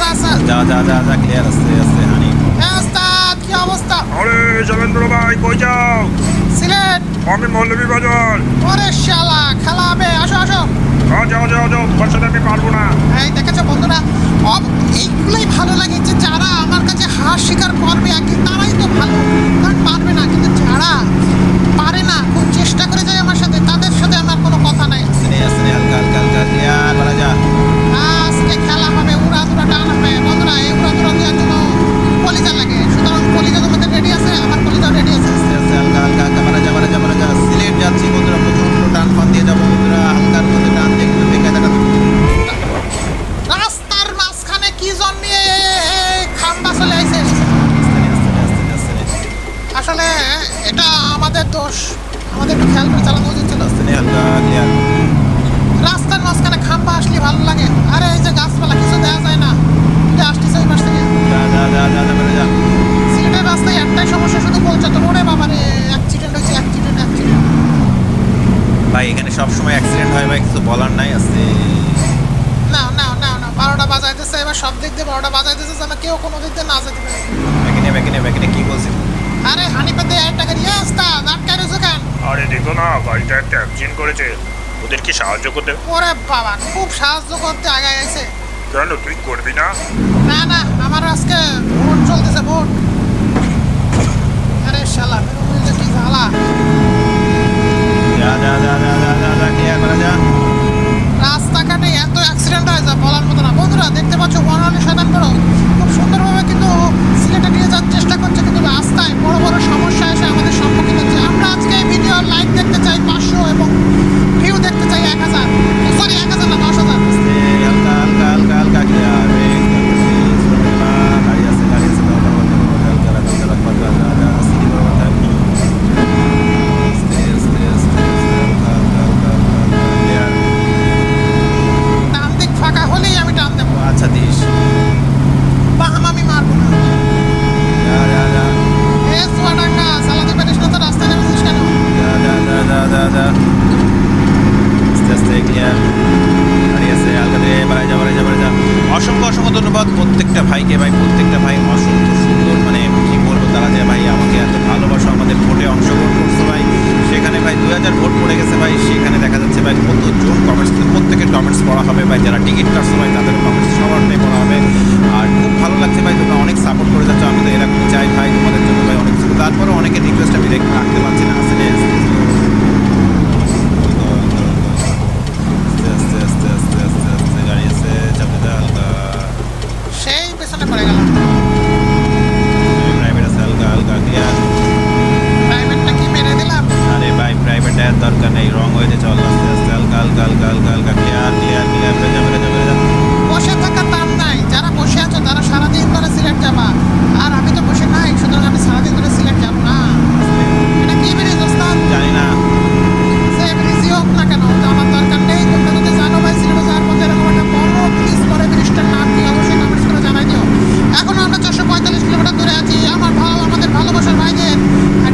যা যা যা যা ক্লিয়ার আস্তে আস্তে হানি। হ্যাঁ ওস্তাদ কি অবস্থা? আরে শৈলেন্দ্র ভাই কই যাও? সিলেট। আমি মৌলভী বাজার। ওরে শালা খেলা হবে, আসো আসো। যাও যাও যাও, তোর সাথে আমি পারবো না। এই দেখেছো বন্ধুরা, এইগুলোই ভালো লাগে যে যারা আমার কাছে হার স্বীকার করবে একদিন তারাই তো ভালো, কারণ পারবে না। কিন্তু যারা পারে না, খুব চেষ্টা করে যায় আমার সাথে, তাদের সাথে আমার কোনো কথা নাই। আস্তে আস্তে হালকা হালকা হালকা ক্লিয়ার বলা যা। আজকে খেলা হবে, উড়াধুরা টান হবে বন্ধুরা। এই উড়াধুরা দেওয়ার জন্য কলিজা লাগে, সুতরাং কলিজা তোমাদের রেডি আছে, আমার কলিজাও রেডি আছে। আস্তে আস্তে হালকা হালকা হালকা বলা যা বলা যা বলা যা। সিলেট যাচ্ছি বন্ধুরা, প্রচুর টান ফান দিয়ে যাবো বন্ধুরা। হালকার মধ্যে টান দিয়ে কিন্তু বেকার দেখা। রাস্তার মাঝখানে কি জন্মিয়ে খাম্বা চলে আইছে। আসলে এটা আমাদের দোষ, আমাদের একটু খেয়াল করে চালানো উচিত ছিল। আস্তে হালকা ক্লিয়ার। রাস্তার মাঝখানে খাম্বা আসলে ভালো লাগে। আরে এই যে গাছপালা কিছু দেওয়া যায় না, এটা আসতেছে ওই পাশ থেকে। যা যা যা যা যা বলা যা। সিলেটের রাস্তায় একটাই সমস্যা, শুধু পৌঁছাতে। ওরে বাবা রে, অ্যাক্সিডেন্ট হয়েছে, অ্যাক্সিডেন্ট। ভাই এখানে সবসময় অ্যাক্সিডেন্ট হয় ভাই, কিছু বলার নাই। আস্তে না 12টা বাজাইতেছে, এবার সব দিক দিয়ে 12টা বাজাইতেছে, যেন কেউ কোনো দিক দিয়ে না যেতে পারে। ব্যাকিনে কি বলছি? আরে হানিফের দিয়ে একটা গাড়ি আসতা আটকায় রয়েছে কেন? আরে দেখো না, গাড়িটা একটা অ্যাক্সিডেন্ট করেছে, ওদেরকে সাহায্য করতে। ওরে বাবা খুব সাহায্য করতে আগে আইছে। কেন তুই করবি না? না আমার আজকে ভোট চলতেছে, ভোট। আরে শালা মেরুমুড়িতে কি জ্বালা। যা যা যা যা যা যা ক্লিয়ার বলা যা। রাস্তাঘাটে এত ক্লিয়ার গাড়ি আছে হালকা দিয়ে বাড়াই যা অসংখ্য অসংখ্য ধন্যবাদ প্রত্যেকটা ভাইকে ভাই, প্রত্যেকটা ভাই অসংখ্য সুন্দর, মানে কি বলবো, তারা যে ভাই আমাকে এত ভালোবাসা, আমাদের ভোটে অংশগ্রহণ করছে ভাই, সেখানে ভাই 2000 ভোট পড়ে গেছে ভাই, সেখানে দেখা যাচ্ছে ভাই কতজন কমেন্টস, প্রত্যেকের কমেন্টস পড়া হবে ভাই, যারা টিকিট কাটছে ভাই তাদের কমেন্টস সবারটাই পড়া হবে। আর খুব ভালো লাগছে ভাই, তোমরা অনেক সাপোর্ট করে যাচ্ছ, আমি তো এরকম চাই ভাই তোমাদের জন্য ভাই অনেক কিছু। তারপরে অনেকের রিকোয়েস্ট আমি রাখতে পারছি না, আসলে আস্তে গাড়ি আছে, চাপতে যা হালকা, সেই পেছনে পড়ে গেলাম। প্রাইভেট আছে হালকা ক্লিয়ার। প্রাইভেটটা কি মেরে দিলাম? আরে ভাই প্রাইভেট এর দরকার নেই, রং হয়ে চল আস্তে আস্তে হালকা ক্লিয়ার যা। বসে থাকার দাম নাই, যারা বসে আছো তারা সারাদিন ধরে সিলেট যাবা, আর আমি তো বসে নাই, সুতরাং আমি সারাদিন ধরে সিলেট যাবো না। এটা কি ব্রিজ ওস্তাদ? জানি না, সে ব্রিজই হোক না কেন, তো আমার দরকার নেই। তোমরা যদি জানো ভাই সিলেটে যাওয়ার মধ্যে এরকম একটা বড় ব্রিজ করে, ব্রিজটার নাম কি অবশ্যই কমেন্টস করে জানাই দিও। এখনো আমরা 445 কিলোমিটার দূরে আছি। আমাদের ভালোবাসার ভাইদের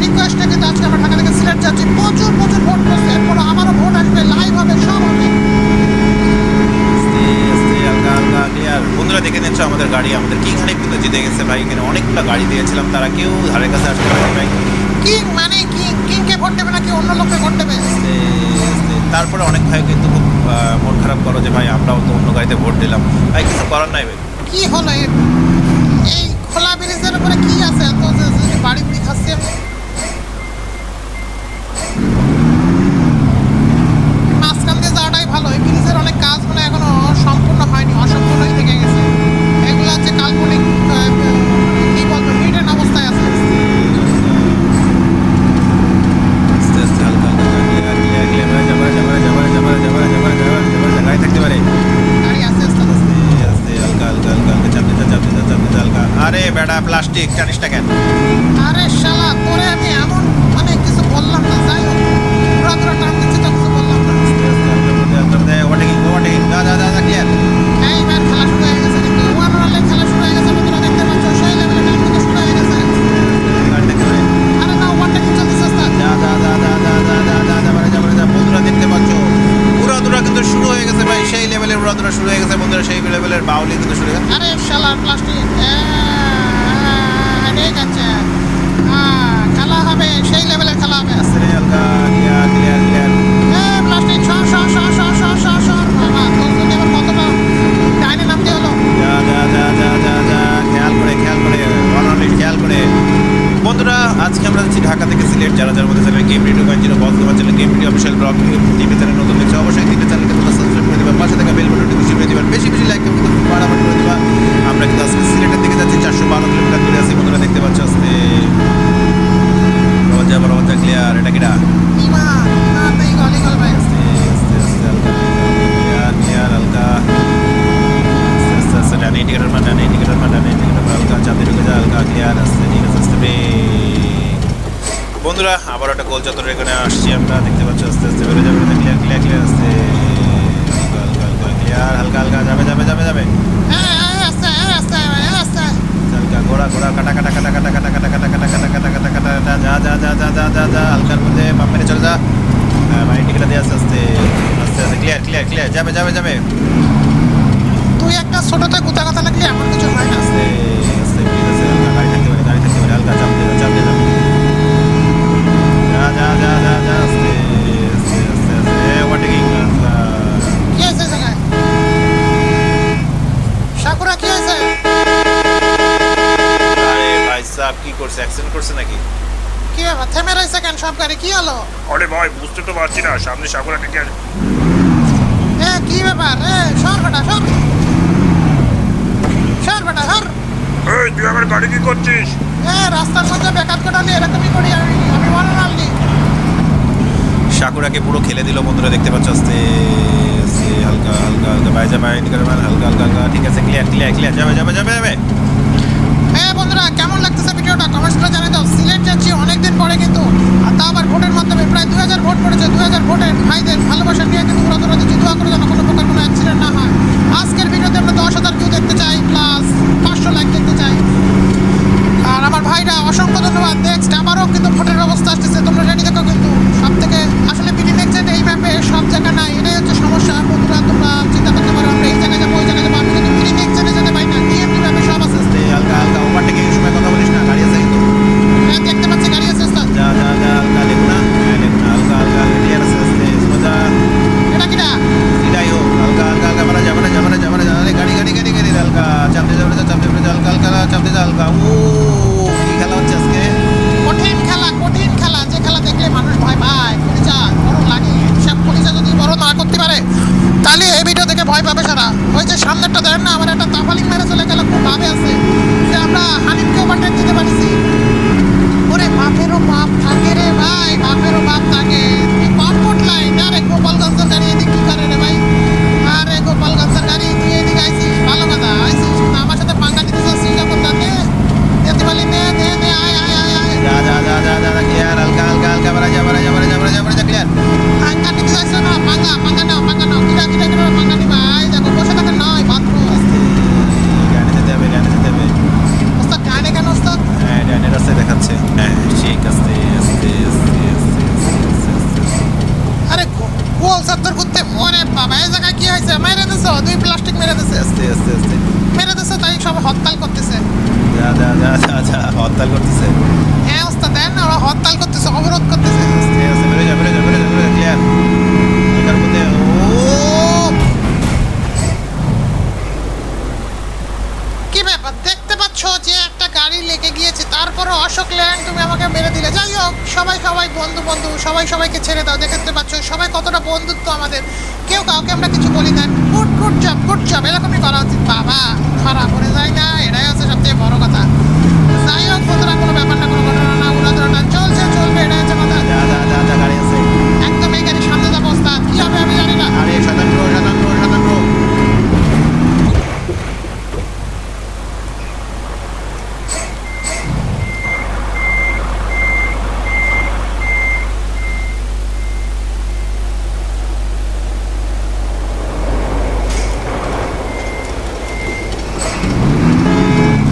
রিকোয়েস্টে কিন্তু আজকে আমরা ঢাকা থেকে সিলেট যাচ্ছি। প্রচুর ভোট করছে, এরপর আমারও ভোট আসবে, লাইভ হবে, সব হবে। আস্তে হালকা ক্লিয়ার। বন্ধুরা দেখে নিচ্ছ আমাদের গাড়ি, আমাদের কিংখানে কিন্তু জিতে গেছে ভাই, এখানে অনেকগুলো গাড়ি দিয়েছিলাম, তারা কেউ ধারে কাছে আসতে পারেনি ভাই। কিং মানে কিংকে ভোট দেবে নাকি অন্য লোককে ভোট দেবে? আস্তে। তারপরে অনেক ভাই কিন্তু খুব মন খারাপ করো যে ভাই আমরাও তো অন্য গাড়িতে ভোট দিলাম, ভাই কিছু করার নাই ভাই। কি হলো এই খোলা ব্রিজের উপরে কি আছে এত যে বাড়ি বুড়ি খাচ্ছি আমি? মাঝখান দিয়ে যাওয়াটাই ভালো। এই ব্রিজের অনেক কাজ মানে এখনো সম্পূর্ণ হয়নি, অসম্পূর্ণই থেকে গেছে। এগুলো হচ্ছে কাল্পনিক, কি বলবো, হিডেন অবস্থায় আছে। আস্তে হালকা ক্লিয়ার গাড়ি থাকতে পারে। গাড়ি আস্তে আস্তে আস্তে হালকা চাপতে যা হালকা। আরে বেটা প্লাস্টিক জানিস না কেন? আরে শালা, তোরে আমি এমন মানে কিছু বললাম না, যাই হোক পুরা টান দিচ্ছি তো কিছু বললাম না। ওভারটেকিং যা ক্লিয়ার। এইবার খেলা শুরু হয়ে গেছে, কিন্তু ওয়ান রানে খেলা শুরু হয়ে গেছে। বন্ধুরা দেখতে পাচ্ছ, সেই লেভেলে টান দিতে শুরু হয়ে গেছে। গাড়ি থাকতে পারে। আরে না, ওভারটেকিং চলতেছে ওস্তাদ। যা বন্ধুরা দেখতে পাচ্ছ উড়াদুরা কিন্তু শুরু হয়ে গেছে ভাই, সেই লেভেলের উড়াদুরা শুরু হয়ে গেছে বন্ধুরা, সেই লেভেলের বাউলি কিন্তু শুরু হয়ে গেছে। আরে শালা প্লাস্টিক ঠিক আছে, খেলা হবে, সেই লেভেলের খেলা হবে। আস্তে হালকা ক্লিয়ার। প্লাস্টিক সর বাবা, তোর জন্য এবার কতটা ডাইনে নামতে হলো। যা খেয়াল করে বন্ধুরা, আজকে আমরা যাচ্ছি ঢাকা থেকে সিলেট। যারা মধ্যে চ্যানেল গেম ভিডিও কয়েন বস তোমার channel game video official blog TV channel নতুন দেখছো, অবশ্যই তিনটে চ্যানেলকে তোমরা সাবস্ক্রাইব করে দেবে, পাশে থাকা বেল বাটনটি খুশি করে দেবেন, বেশি লাইক কিন্তু বাড়াবাড়ি করে দেবা। আমরা কিন্তু আজকে সিলেটের দিকে যাচ্ছি, 412 কিলোমিটার দূরে আছি বন্ধুরা, দেখতে পাচ্ছ। আস্তে রওজা ক্লিয়ার। এটা কিটা ইমা না তাই গলি গল ভাই। আস্তে হালকা আস্তে ডানে ইন্ডিকেটর মার হালকা চাপে ঢুকে যা হালকা ক্লিয়ার। আস্তে ঠিক আছে, আস্তে ব্রেক। বন্ধুরা আবার একটা গোল যত রেখে আসছি আমরা, দেখতে পাচ্ছ। আস্তে বেরো যাবে, ক্লিয়ার আস্তে ক্লিয়ার হালকা যাবে হালকা ঘোড়া কাটা যা হালকার মধ্যে বাম মেরে চলে যা ভাই, টিকিটটা দিয়ে আস্তে ক্লিয়ার যাবে। তুই একটা ছোটতে গুতা কথা লাগলি, এমন কিছু হয় না। আস্তে হালকা গাড়ি থাকতে পারে হালকা চাপ দিয়ে যা আস্তে ওভারটেকিং। কি হয়েছে জায়গায়? সাকুরা কি হয়েছে? আরে ভাই সাহেব কি করছে, অ্যাক্সিডেন্ট করছে নাকি? কি ব্যাপার, থেমে রয়েছে কেন সব গাড়ি? কি হলো? আরে ভাই বুঝতে তো পারছি না, সামনে সাগর থেকে কি ব্যাপার? সর বেটা সর এই তুই আমার গাড়ি কি করছিস? রাস্তার মধ্যে বেকার কোটালি এরকমই করি আমি বানালালি। সাকুরাকে পুরো খেলে দিল বন্ধুরা, দেখতে পাচ্ছ। আস্তে হালকা বাইজা ইন্ডিকেটর মার হালকা ঠিক আছে, ক্লিয়ার যাবে। বন্ধুরা কেমন লাগতেছে ভিডিওটা কমেন্টস করে জানিয়ে দাও। সিলেট যাচ্ছি অনেকদিন পরে কিন্তু, আর তা আবার ভোটের মাধ্যমে। প্রায় 2000 ভোট পড়েছে। 2000 ভোটের ভাইদের ভালোবাসা নিয়ে কিন্তু উড়াদুরা দিচ্ছি। দোয়া করে যেন কোনো প্রকার কোনো অ্যাক্সিডেন্ট না হয়। আজকের ভিডিওতে আমরা 10,000 ভিউ দেখতে চাই, প্লাস 500 লাইক দেখতে চাই। আর আমার ভাইরা অসংখ্য ধন্যবাদ। নেক্সট আবারও কিন্তু ভোটের ব্যবস্থা আসতেছে, তোমরা রেডি থাকো কিন্তু। সব থেকে আসলে বিডি নেক্সট এই ম্যাপে সব জায়গা নাই, এটাই হচ্ছে সমস্যা। বাবা, এই জায়গায় কি হয়েছে? মেরে দিছো, 2 প্লাস্টিক মেরে দিছে। আস্তে আস্তে আস্তে মেরে দিছে, তাই সব হরতাল করতেছে। যা যা যা যা যা হরতাল করতেছে। হ্যাঁ ওস্তাদ, দেন না, ওরা হরতাল করতেছে, অবরোধ করতেছে। আস্তে আস্তে বেরো যা বেরো যা বেরো যা বেরো যা ক্লিয়ার। হালকার মধ্যে কি ব্যাপার, দেখতে পাচ্ছ যে একটা গাড়ি লেগে গিয়েছে, তারপরে অশোক ল্যান্ড তুমি আমাকে মেরে দিলে। যাই হোক, সবাই সবাই বন্ধু বন্ধু, সবাই সবাইকে ছেড়ে দাও। দেখতে পাচ্ছ সবাই কতটা বন্ধুত্ব আমাদের, কেউ কাউকে আমরা কিছু বলি না। Good good job, good job, এরকমই করা উচিত। বাবা ধরা পড়ে যায় না, এটাই হচ্ছে সবচেয়ে বড় কথা। যাই হোক বন্ধুরা, কোনো ব্যাপার না, কোনো ঘটনা না, উড়াধরাটা চলছে, চলবে, এটাই হচ্ছে কথা। যা যা যা যা গাড়ি আছে। একদম এই গাড়ির সামনে যাবো ওস্তাদ, কি হবে আমি জানি না। আরে শতাংশ শতাংশ শতাংশ।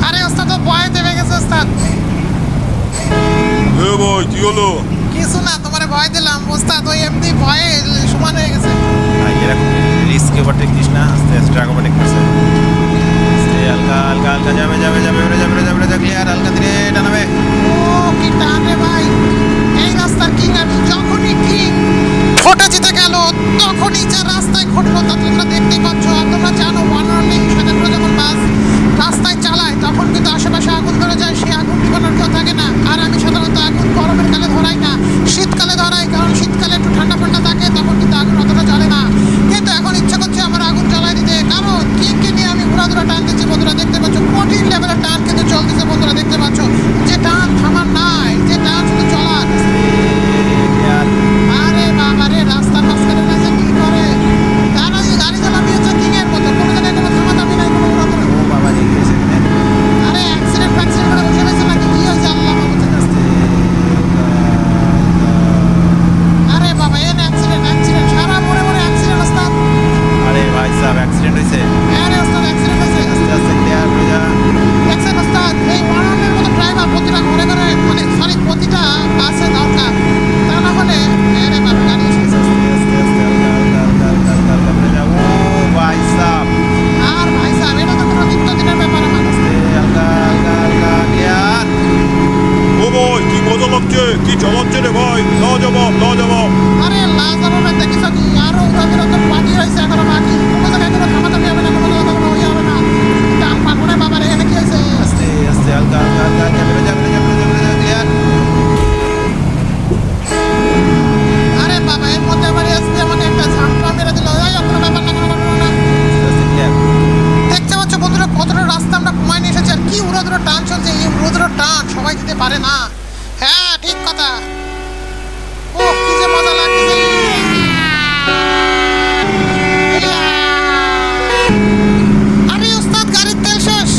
আরে ওস্তাদ, ও ভয় দেবে গেছে ওস্তাদ। এ ভাই কি হলো? কিছু না, তোমারে ভয় দিলাম ওস্তাদ, ওই এমনি ভয়ে সমান হয়ে গেছে। ভাই এরকম রিস্ক ওভারটেক দিস না, আস্তে আস্তে ট্রাক ওভারটেক করছে। আস্তে হালকা হালকা হালকা যাবে যাবে যাবে বেরো যাবে বেরো যাবে ক্লিয়ার। হালকা ধীরে টানাবে। ও কি টান রে ভাই, এই রাস্তার কিং আমি। যখনই কিং ঘটে যেতে গেল, তখনই যে রাস্তায় ঘটলো তা তোমরা দেখতেই পাচ্ছ। আর তোমরা জানো, ওয়ানারলিং সাথে করে যখন বাস রাস্তায় চালায়, তখন কিন্তু আশেপাশে আগুন ধরে যায়, সেই আগুন নিবানোর কেউ থাকে না। আর আমি সাধারণত আগুন গরমের কালে ধরাই না, শীতকালে ধরাই, কারণ শীতকালে একটু ঠান্ডা ঠান্ডা থাকে, তখন কিন্তু আগুন অতটা জ্বলে না। কিন্তু এখন ইচ্ছা করছে আমার আগুন জ্বালাই দিতে, কারণ কিংকে নিয়ে আমি ঘোরাধুরা টান দিচ্ছি। বন্ধুরা দেখতে পাচ্ছ, কঠিন লেভেলের টান কিন্তু চলতেছে। বন্ধুরা দেখতে পাচ্ছ, যে টান থামার নাই, যে টান শুধু চলার। ক্লিয়ার। আরে বাবা রে, রাস্তার মাঝখানে না যে কি করে, গাড়ি চালাবি হচ্ছে কিংয়ের মতো, কোনো জায়গায় কোনো থামাথামি নাই, কোনো ঘোরাধুরা। ও বাবা জি গেছে। আরে অ্যাক্সিডেন্ট ফ্যাক্সিডেন্ট করে বসে রয়েছে নাকি, কি হয়েছে আল্লাহ বাবু জানে। আরে বাবা, এর অ্যাক্সিডেন্ট অ্যাক্সিডেন্ট, সারা মোড়ে মোড়ে অ্যাক্সিডেন্ট ওস্তাদ। আরে ভাই সাহেব অ্যাক্সিডেন্ট হয়েছে। আরে ওস্তাদ অ্যাক্সিডেন্ট হয়েছে। আস্তে আস্তে ক্লিয়ার হয়ে যা। দেখছেন ওস্তাদ, এই ওয়ানারের মতো ড্রাইভার প্রতিটা ঘরে ঘরে, মানে সরি প্রতিটা বাসে দরকার, তা না হলে আরে বাবা গাড়ি এসে গেছে। আস্তে আস্তে হালকা হালকা হালকা হালকা হালকা বেরো যা। ও ভাই সাহেব আর ভাই সাহেব, এটা তো কোনো নিত্যদিনের ব্যাপার আমার। হালকা হালকা হালকা ক্লিয়ার। ও ভাই কি মজা লাগছে, কি চালাচ্ছে রে ভাই? লাজবাব লাজবাব। আরে লাজবাবের দেখিস কি, আরো উড়াধুরা তো বাকি রয়েছে, এখনো বাকি। কোনো জায়গায় কোনো থামাথামি হবে না, কোনো জায়গায় কোনো ইয়ে হবে না। টান পাবো না বাবা রে, এখানে কি হয়েছে? আস্তে আস্তে হালকা হালকা হালকা হালকা বেরো যা বেরো যা বেরো যা বেরো যা ক্লিয়ার। আরে বাবা, এর মধ্যে আবার এসপি আমাকে একটা ঝাম্পা মেরে দিল। এই কোনো ব্যাপার না, কোনো ঘটনা না। আস্তে আস্তে ক্লিয়ার। দেখতে পাচ্ছ বন্ধুরা, কতটা রাস্তা আমরা কমায় নিয়ে এসেছি। আর কি উড়াধুরা টান চলছে, এই উড়াধুরা টান সবাই দিতে পারে না। হ্যাঁ ঠিক কথা। ও কি যে মজা লাগছে। আরে ওস্তাদ, গাড়ির তেল শেষ।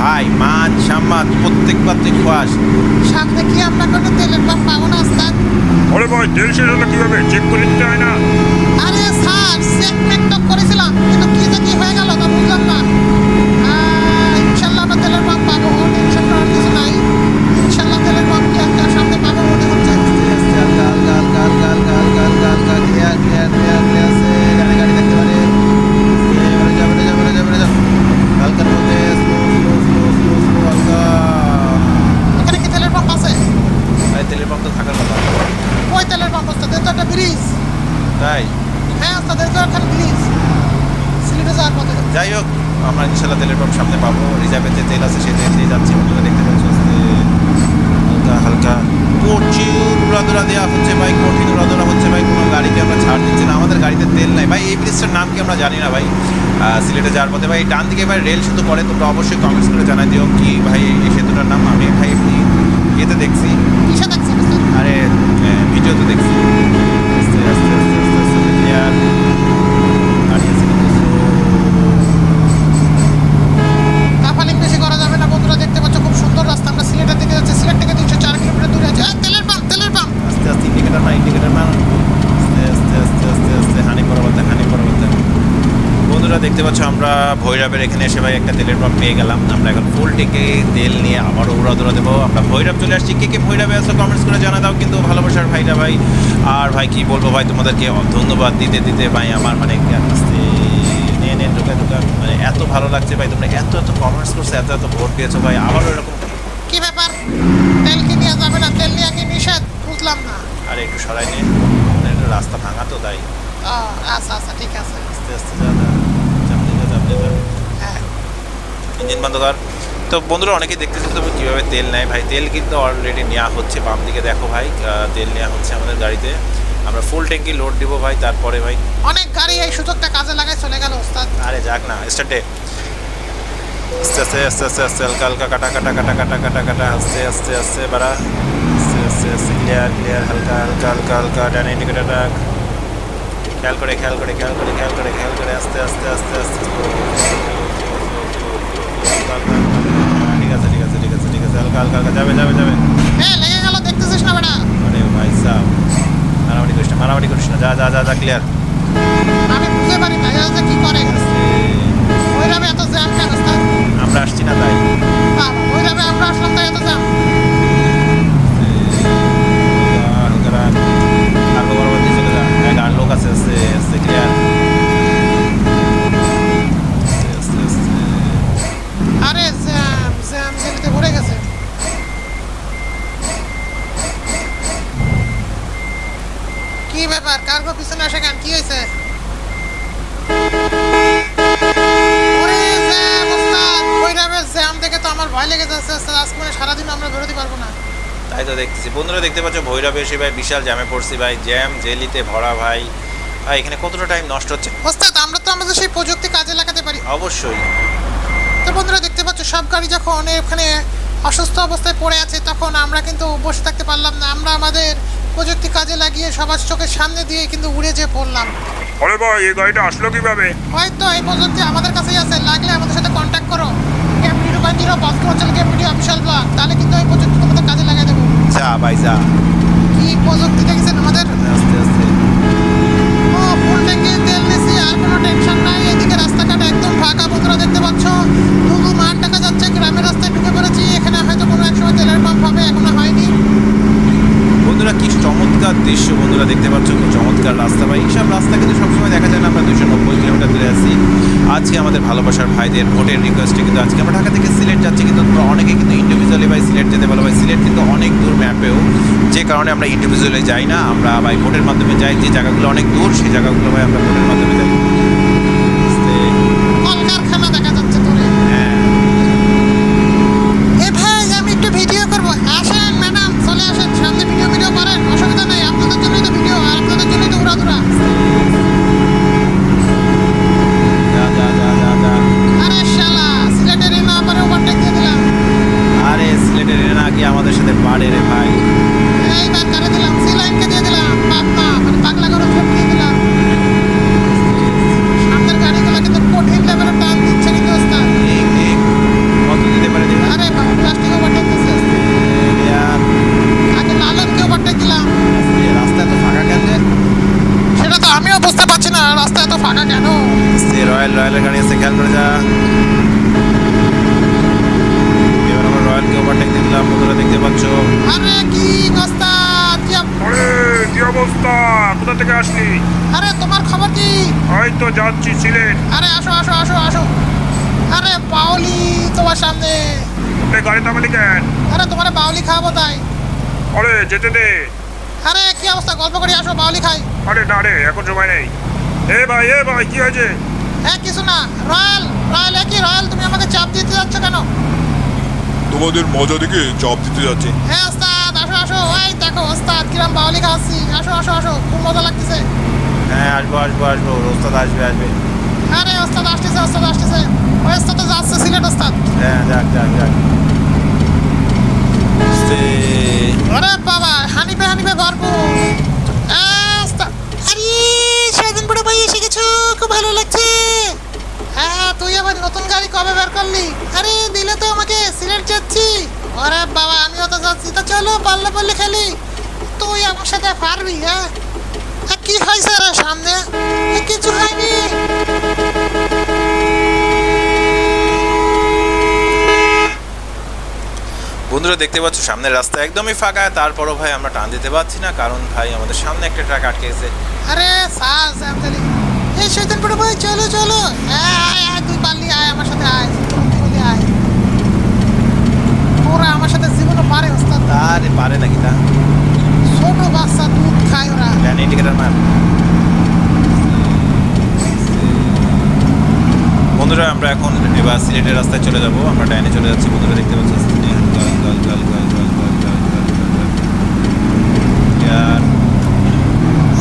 ভাই মান সম্মান প্রত্যেকবার তুই খোয়াস। সামনে কি আমরা কোনো তেলের পাম্প পাবো না ওস্তাদ? আরে ভাই তেল শেষ হলো কিভাবে? চেক করে দিতে হয় না? আরে স্যার, চেকমেট তো করেছিলাম, কিন্তু কি যে কি হয়ে গেল তা বুঝলাম না। ইনশাল্লাহ আমরা তেলের পাম্প পাবো, টেনশন করার কিছু নাই। ইনশাল্লাহ তেলের পাম্প কি একটা সামনে পাবো মনে হচ্ছে। আস্তে হালকা হালকা হালকা হালকা হালকা হালকা হালকা ক্লিয়ার ক্লিয়ার ক্লিয়ার ক্লিয়ার আছে। গাড়ি গাড়ি দেখতে পারে। বেরো যা বেরো যা বেরো যা বেরো যা। হালকার মধ্যে slow slow slow slow slow হালকা। এখানে কি তেলের পাম্প আছে? ভাই তেলের পাম্প তো থাকার কথা। ওই তেলের পাম্প ওস্তাদ, এর তো একটা ব্রিজ। তাই হ্যাঁ ওস্তাদ, এর তো একটা ব্রিজ, সিলেটে যাওয়ার পথে। যাই হোক, আমরা ইনশাল্লাহ তেলের পাম্প সামনে পাবো। রিজার্ভে যে তেল আছে সেই তেল দিয়ে যাচ্ছি। বন্ধুরা দেখতে পাচ্ছ, আস্তে হালকা হালকা প্রচুর উড়াদোড়া দেওয়া হচ্ছে ভাই, কঠিন উড়াদোড়া হচ্ছে ভাই। কোনো গাড়িকে আমরা ছাড় দিচ্ছি না, আমাদের গাড়িতে তেল নাই ভাই। এই ব্রিজটার নাম কি আমরা জানি না ভাই। সিলেটে যাওয়ার পথে ভাই ডান দিকে ভাই রেল সেতু পড়ে, তোমরা অবশ্যই কমেন্টস করে জানাই দিও কি ভাই এই সেতুটার নাম। আমি ভাই এমনি ইয়েতে দেখছি, কিসে দেখছেন ওস্তাদ? আরে ভিডিওতে দেখছি। আস্তে আস্তে আস্তে আস্তে আস্তে ক্লিয়ার। গাড়ি আছে কিন্তু slow। কাপালিং বেশি করা যাবে না বন্ধুরা, দেখতে পাচ্ছ খুব সুন্দর রাস্তা। আমরা সিলেটের দিকে যাচ্ছি, সিলেট থেকে 304 কিলোমিটার দূরে আছে। তেলের পাম্প, তেলের পাম্প। আস্তে আস্তে ইন্ডিকেটার না ইন্ডিকেটার না। আস্তে আস্তে আস্তে আস্তে আস্তে হানি পরবর্তী হানি পরবর্তী। বন্ধুরা বন্ধুরা দেখতে পাচ্ছ আমরা ভৈরবের এখানে এসে ভাই একটা তেলের পাম্প পেয়ে গেলাম। আমরা এখন ফুল টেকে তেল নিয়ে আবারও উড়াদৌড়া দেবো। আমরা ভৈরব চলে আসছি। কে ভৈরবে আসো কমেন্টস করে জানা দাও কিন্তু ভালোবাসার ভাইরা ভাই। আর ভাই কি বলবো ভাই, তোমাদেরকে ধন্যবাদ দিতে দিতে ভাই আমার মানে নিয়ে ঢুকা মানে এত ভালো লাগছে ভাই। তোমরা এত কমেন্টস করছো, এত ভোট দিয়েছো ভাই। আবারও এরকম কি ব্যাপার, তেল কি নেওয়া যাবে না? তেল নিয়ে কি নিষেধ? বুঝলাম না। আর একটু সরাই নিয়ে একটু রাস্তা ভাঙা তো তাই ও আচ্ছা আচ্ছা, ঠিক আছে। আস্তে আস্তে যা হ্যাঁ, ইঞ্জিন বন্ধ কর। তো বন্ধুরা অনেকেই দেখতেছি তবে কীভাবে তেল নেয় ভাই। তেল কিন্তু অলরেডি নেওয়া হচ্ছে, বাম দিকে দেখো ভাই, তেল নেওয়া হচ্ছে আমাদের গাড়িতে। আমরা ফুল ট্যাঙ্কি লোড দিব ভাই, তারপরে ভাই অনেক গাড়ি এই সুযোগটা কাজে লাগায় চলে গেল ওস্তাদ। আরে যাক না স্টার্টে আস্তে আস্তে আস্তে আস্তে আস্তে হালকা হালকা কাটা আস্তে আস্তে আস্তে বাড়া আস্তে আস্তে আস্তে ক্লিয়ার হালকা হালকা ডানে ইন্ডিকেটার রাখ। খেয়াল করে আস্তে আস্তে ঠিক আছে হালকা যাবে হ্যাঁ, লেগে গেল, দেখতেছিস না বেটা? আরে ভাই সাহেব মারামারি করিস না যা ক্লিয়ার। আমি বুঝতে পারি না এরা যে কি করে। ভৈরবে এত জ্যাম কেন ওস্তাদ? আমরা আসছি না তাই। ভৈরবে আমরা আসলাম তাই এত জ্যাম। আর লোক আছে ক্লিয়ার। আরে জ্যাম জেলিতে ভরে গেছে। কি ব্যাপার, কার্গো পিছনে আসে কেন? কি হয়েছে? ওরে জ্যাম ওস্তাদ, ভৈরবের জ্যাম দেখে তো আমার ভয় লেগে যাচ্ছে ওস্তাদ। আজকে মানে সারাদিন আমরা বেরোতে পারবো না। তাই তো দেখতেছি বন্ধুরা, দেখতে পাচ্ছ ভৈরবে এসে ভাই বিশাল জ্যামে পড়ছি ভাই। জ্যাম জেলিতে ভরা ভাই। এখানে কতটা টাইম নষ্ট হচ্ছে ওস্তাদ, আমরা তো আমাদের সেই প্রযুক্তি কাজে লাগাতে পারি। অবশ্যই। তো বন্ধুরা দেখতে পাচ্ছ সব গাড়ি যখন এখানে অসুস্থ অবস্থায় পড়ে আছে তখন আমরা কিন্তু বসে থাকতে পারলাম না। আমরা আমাদের প্রযুক্তি কাজে লাগিয়ে সবার চোখের সামনে দিয়ে কিন্তু উড়ে যেয়ে পড়লাম। আরে ভাই এই গাড়িটা আসলো কিভাবে? হয়তো এই প্রযুক্তি আমাদের কাছেই আছে, লাগলে আমাদের সাথে কন্ট্যাক্ট করো। এমডি 2.0 বস্ত্র অঞ্চল এমডি অফিসিয়াল ব্লগ, তাহলে কিন্তু এই প্রযুক্তি তোমাদের কাজে লাগিয়ে দেবো। যা ভাই যা। কি প্রযুক্তি দেখেছেন আমাদের? আস্তে ও ফুল ট্যাঙ্কি তেল নিছি, আর কোনো টেনশন নাই। এদিকে রাস্তাঘাট একদম ফাঁকা। বন্ধুরা দেখতে পাচ্ছ ধুধু মাঠ দেখা যাচ্ছে। গ্রামের রাস্তায় ঢুকে পড়েছি। এখানে হয়তো কোনো এক সময় তেলের পাম্প হবে, এখনো হয়নি। বন্ধুরা কি চমৎকার দৃশ্য বন্ধুরা দেখতে পাচ্ছ, কি চমৎকার রাস্তা ভাই। এইসব রাস্তা কিন্তু সবসময় দেখা যায় না। আমরা 290 কিলোমিটার দূরে আছি। আজকে আমাদের ভালোবাসার ভাইদের ভোটের রিকোয়েস্টে কিন্তু আজকে আমরা ঢাকা থেকে সিলেট যাচ্ছি। কিন্তু অনেকে কিন্তু ইন্ডিভিজুয়ালি ভাই সিলেট যেতে বলো ভাই। সিলেট কিন্তু অনেক দূর ম্যাপেও, যে কারণে আমরা ইন্ডিভিজুয়ালি যাই না। আমরা ভাই ভোটের মাধ্যমে যাই। যে জায়গাগুলো অনেক দূর সেই জায়গাগুলো ভাই আমরা ভোটের মাধ্যমে যাই। কলকারখানা দেখা যাচ্ছে দূরে। হ্যাঁ এ ভাই, আমি একটু ভিডিও করবো। আসেন ম্যাডাম, চলে আসেন সামনে, ভিডিও করেন, অসুবিধা নেই। আপনাদের জন্যই তো ভিডিও, আর আপনাদের জন্যই তো উড়াদুরা। যা। আরে শালা, সিলেটের না পারে ওভারটেক দিয়ে দিলাম। আরে সিলেটের এরা নাকি আমাদের সাথে পারে রে ভাই। এইবার কারে দিলাম? সি লাইনকে দিয়ে দিলাম। পাবনা মানে পাগলা করে ফ্লিপ দিয়ে দিলাম। সামনের গাড়িগুলো কিন্তু কঠিন লেভেলের টান দিচ্ছে কিন্তু ওস্তাদ। ঠিক কত দিতে পারে দিন। আরে বাবা, প্লাস্টিক ওভারটেক দিচ্ছে। আগে লালনকে ওভারটেক দিলাম। রাস্তা এত ফাঁকা কেন রে? সেটা তো আমিও বুঝতে পারছি না, রাস্তা এত ফাঁকা কেন। রয়্যালের গাড়ি আছে, খেয়াল করে যা। এবার আমরা রয়্যালকে ওভারটেক দিলাম বন্ধুরা দেখতে পাচ্ছ। আরে কি ওস্তাদ, আরে কি অবস্থা? কোথা থেকে আসলি? আরে তোমার খবর কি? এই তো যাচ্ছি সিলেট। আরে আসো। আরে বাউলি তোমার সামনে। এই গাড়ি থামালি কেন? আরে তোমার বাউলি খাবো তাই। আরে যেতে দে। আরে কি অবস্থা, গল্প করি, আসো বাউলি খাই। আরে না রে, এখন সময় নেই। এ ভাই কি হয়েছে? হ্যাঁ কিছু না। রয়্যাল একই রয়্যাল, তুমি আমাকে চাপ দিতে যাচ্ছ কেন? তোমাদের মজা দেখে চাপ দিতে যাচ্ছে। হ্যাঁ ওস্তাদ, আসো। ওই দেখো ওস্তাদ কিরম বাউলি খাচ্ছি। আসো, খুব মজা লাগতেছে। হ্যাঁ আসবো ওস্তাদ আসবে। আরে ওস্তাদ আসতেছে। ওই ওস্তাদ তো যাচ্ছে সিলেট ওস্তাদ। হ্যাঁ যাক আরে বাবা, হানিফে ভরপুর। আরে সেদিন বড় ভাই এসে গেছো, খুব ভালো লাগছে। হ্যাঁ, তুই আবার নতুন গাড়ি কবে বের করলি? আরে দিলে তো আমাকে, সিলেট যাচ্ছি। আরে বাবা, আমিও তো যাচ্ছি। তো চলো পারলে খেলি। তুই আমার সাথে পারবি? হ্যাঁ কি হয়েছে রে সামনে? কিছু হয়নি। বন্ধুরা দেখতে পাচ্ছ সামনের রাস্তা একদমই ফাঁকা, তারপরও ভাই আমরা টান দিতে পারছি না, কারণ ভাই আমাদের সামনে একটা ট্রাক আটকে গেছে। আরে স্যার জ্যামজালি, এই শয়তান বড় ভাই চলো চলো, আয় আয় তুই পারলি, আয় আমার সাথে আয়, তুই বলি আয়। ওরা আমার সাথে জীবনও পারে ওস্তাদ, আরে পারে নাকি তা? ছোট বাচ্চা দুধ খায় ওরা। ডান ইন্ডিকেটার মার। বন্ধুরা আমরা এখন এবার সিলেটের রাস্তায় চলে যাব, আমরা ডাইনে চলে যাচ্ছি। বন্ধুরা দেখতে পাচ্ছি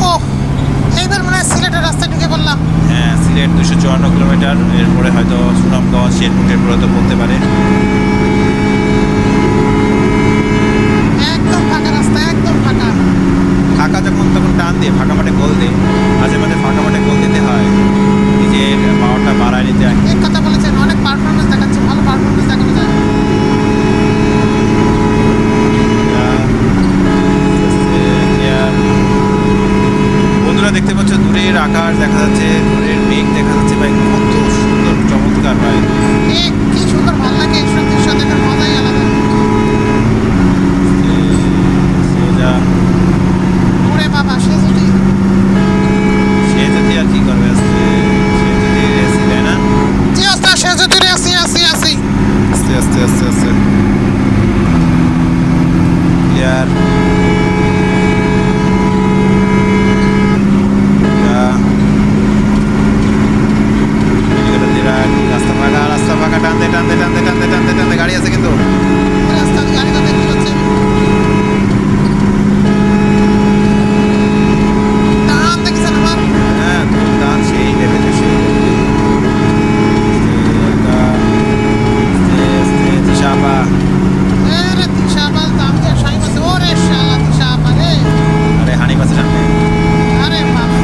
ও এইবার মনে হয় সিলেটের রাস্তায় ঢুকে পড়লাম। হ্যাঁ সিলেট 254 কিলোমিটার, এরপরে হয়তো সুনামগঞ্জ শেরপুর এরপরে তো পড়তে পারে। একদম ফাঁকা রাস্তা, একদম ফাঁকা। ফাঁকা যখন তখন টান দিয়ে ফাঁকা মাঠে গোল দিই, মাঝে মাঝে ফাঁকা মাঠে গোল দিতে হয়, নিজের পাওয়ারটা বাড়ায় নিতে হয়। ঠিক কথা বলেছেন, অনেক পারফরমেন্স দেখাচ্ছে, ভালো পারফরমেন্স দেখানো যায়। বন্ধুরা দেখতে পাচ্ছ দূরের আকাশ দেখা যাচ্ছে, দূরের মেঘ দেখা যাচ্ছে ভাই, কত সুন্দর চমৎকার ভাই। কি সুন্দর, ভালো লাগে এইসব দৃশ্য দেখার মজাই আলাদা। সোজা ওরে বাবা, সে যদি আর কি করবে, আস্তে সে যদি রেসি দেয় না, জি ওস্তাদ, সে যদি আসি আসি আসি। আস্তে আস্তে আস্তে আস্তে ক্লিয়ার। রাস্তা ফাঁকা, রাস্তা ফাঁকা, টানতে টানতে টানতে টানতে টানতে টানতে গাড়ি আছে কিন্তু। রাস্তার গাড়ি তো দেখতে পাচ্ছি। টান দেখছেন আমার? হ্যাঁ তোর টান সেই লেভেলে, সেই দিশাপা। আরে দিশাবাল দাম দিয়ে সাইম আছে, ওরে শালা দিশাপা রে। আরে হানি পাশে সামনে। আরে বাবা,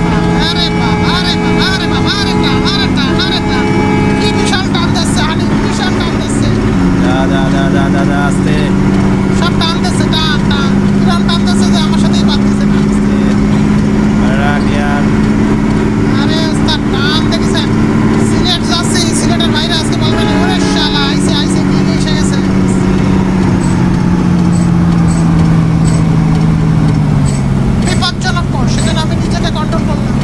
আরে বাবা, আরে বাবা, আরে বাবা, আরে টান, আরে টান, আরে টান। কি বিশাল টান দিচ্ছে হানি, বিশাল টান দিচ্ছে। যা যা যা যা যা যা আস্তে সব টান দিচ্ছে, টান টান, কিরম টান দিচ্ছে যে আমার সাথেই পারতেছে না। ক্লিয়ার। আরে ওস্তাদ টান দেখেছেন? সিলেট যাচ্ছি, সিলেটের বাইরে আজকে বলবেন ওরে শালা আইসে আইসে কি নিয়ে এসে গেছে। বিপজ্জনক পর, সেজন্য আমি নিজেকে কন্ট্রোল করলাম।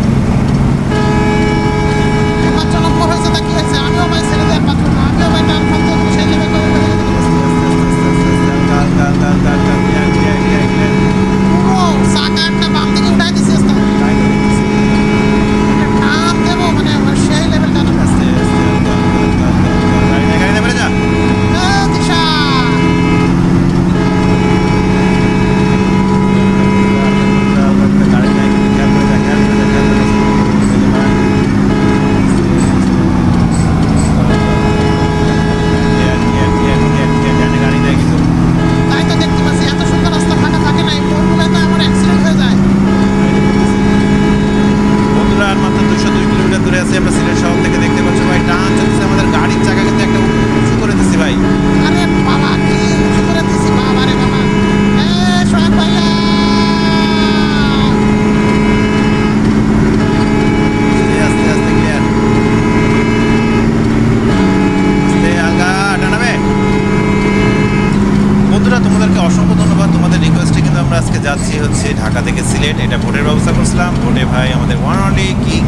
বিপজ্জনক পর হয়েছে তা কি হয়েছে, আমিও ভাই ছেড়ে দেওয়ার পাত্র না, আমিও ভাই টান ফান দিয়ে সেই লেভেল করে ফেলে দিতে পুরো চাকাটা বাম দিকে উঠাই দিছি ওস্তাদ। টান দেবো মানে আমার সেই লেভেল টান আছে। দিশা তাই তো দেখতে পাচ্ছি, এত সুন্দর রাস্তা ফাঁকা থাকে না, এই মোড়গুলোতে আমার অ্যাক্সিডেন্ট হয়ে যায়। বন্ধুরা আর মাত্র 202 কিলোমিটার দূরে আছি আমরা সিলেট শহর থেকে। দেখতে পাচ্ছ ভাই টান চলছে, আমাদের গাড়ির চাকা কিন্তু একটা উঁচু করে দিচ্ছি ভাই। আরে বাবা, কি উঁচু করে দিছি বাবা রে বাবা। সোহাগ ভাইয়া, আস্তে আস্তে ক্লিয়ার, আস্তে হালকা টানাবে। বন্ধুরা তোমাদেরকে অসংখ্য ধন্যবাদ, তোমাদের রিকোয়েস্টে কিন্তু আমরা আজকে যাচ্ছি হচ্ছে ঢাকা থেকে সিলেট। এটা ভোটের ব্যবস্থা করছিলাম, ভোটে ভাই আমাদের ওয়ান অনলি কিং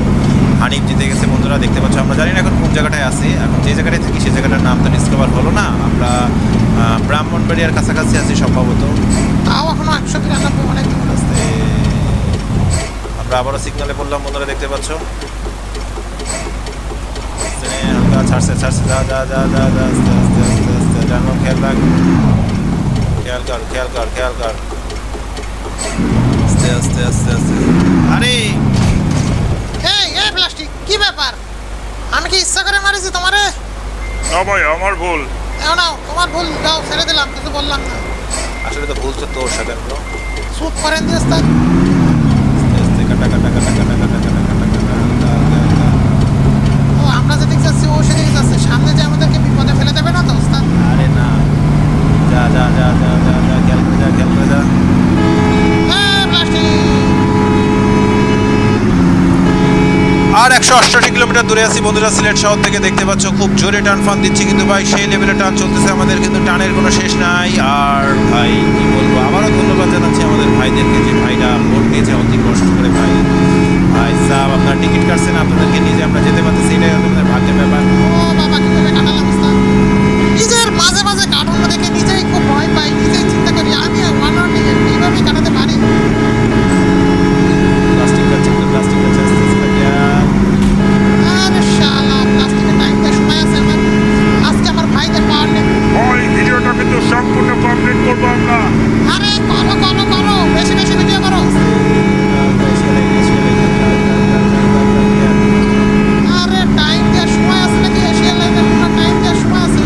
হানিফ জিতে গেছে। বন্ধুরা দেখতে পাচ্ছ আমরা জানি না এখন কোন জায়গাটায় আছি, এখন যে জায়গাটায় থাকি সেই জায়গাটার নাম তো ডিসকভার হলো না। আমরা ব্রাহ্মণবাড়িয়ার কাছাকাছি আছি সম্ভবত। তাও এখনো 193 অনেক দূর। আস্তে আমরা আবারও সিগনালে পড়লাম। বন্ধুরা দেখতে পাচ্ছ আস্তে হালকা ছাড়ছে ছাড়ছে, যা যা যা যা যা আস্তে আস্তে আস্তে আস্তে জানো, খেয়াল রাখ, খেয়াল কর খেয়াল কর খেয়াল কর, আস্তে আস্তে আস্তে আস্তে। আরে এই প্লাস্টিক, কি ব্যাপার? আমি কি ইচ্ছা করে মারিছি তোমারে? না ভাই আমার ভুল। এও নাও, তোমার ভুল, দাও ছেড়ে দিলাম, কিছু বললাম না। আসলে তো ভুল তো তোর সাথে ব্রো। চুপ করেন দিয়ে ওস্তাদ। আস্তে আস্তে কাটা কাটা কাটা কাটা কাটা কাটা কাটা কাটা হালকা হালকা। ও আমরা যেদিকে যাচ্ছি ও সেদিকে যাচ্ছে, সামনে যে আমাদেরকে বিপদে ফেলে দেবে না তো ওস্তাদ? আরে না, যা যা যা যা যা যা খেয়াল করে যা খেয়াল করে যা। প্লাস্টিক আর 168 কিলোমিটার কিলোমিটার দূরে আছি বন্ধুরা সিলেট শহর থেকে। দেখতে পাচ্ছ খুব জোরে টান ফান দিচ্ছি, কিন্তু ভাই সেই লেভেলে টান চলতেছে আমাদের, কিন্তু টানের কোনো শেষ নাই। আর ভাই কি বলবো, আবারও ধন্যবাদ জানাচ্ছি আমাদের ভাইদেরকে, যে ভাইরা ভোট নিয়েছে অতি কষ্ট করে। ভাই ভাই সাহেব, আপনার টিকিট কাটছেন, আপনাদেরকে নিজে আমরা যেতে পারতেছি, এটাই আমাদের ভাগ্যের ব্যাপার। ও বাবা, কিভাবে কাটালাম ওস্তাদ। নিজের মাঝে মাঝে কার্টুন দেখে নিজেই খুব ভয় পাই, নিজেই চিন্তা করি আমি ওয়ান রাউন্ড এইভাবেই কাটাতে পারি। প্লাস্টিক কাটছে, প্লাস্টিক কাটছে, আস্তে আস্তে কাটিয়া। আরে শালা, প্লাস্টিকের টাইমটা সময় আছে আমার। আজকে আমার ভাইদের পাওয়ার নেই। ভাই ভিডিওটা কিন্তু সম্পূর্ণ কমপ্লিট করবো আমরা। আরে করো করো করো, বেশি বেশি ভিডিও করো। আরে টাইম দেওয়ার সময় আছে নাকি? এশিয়া লাইনে কোনো টাইম দেওয়ার সময় আছে?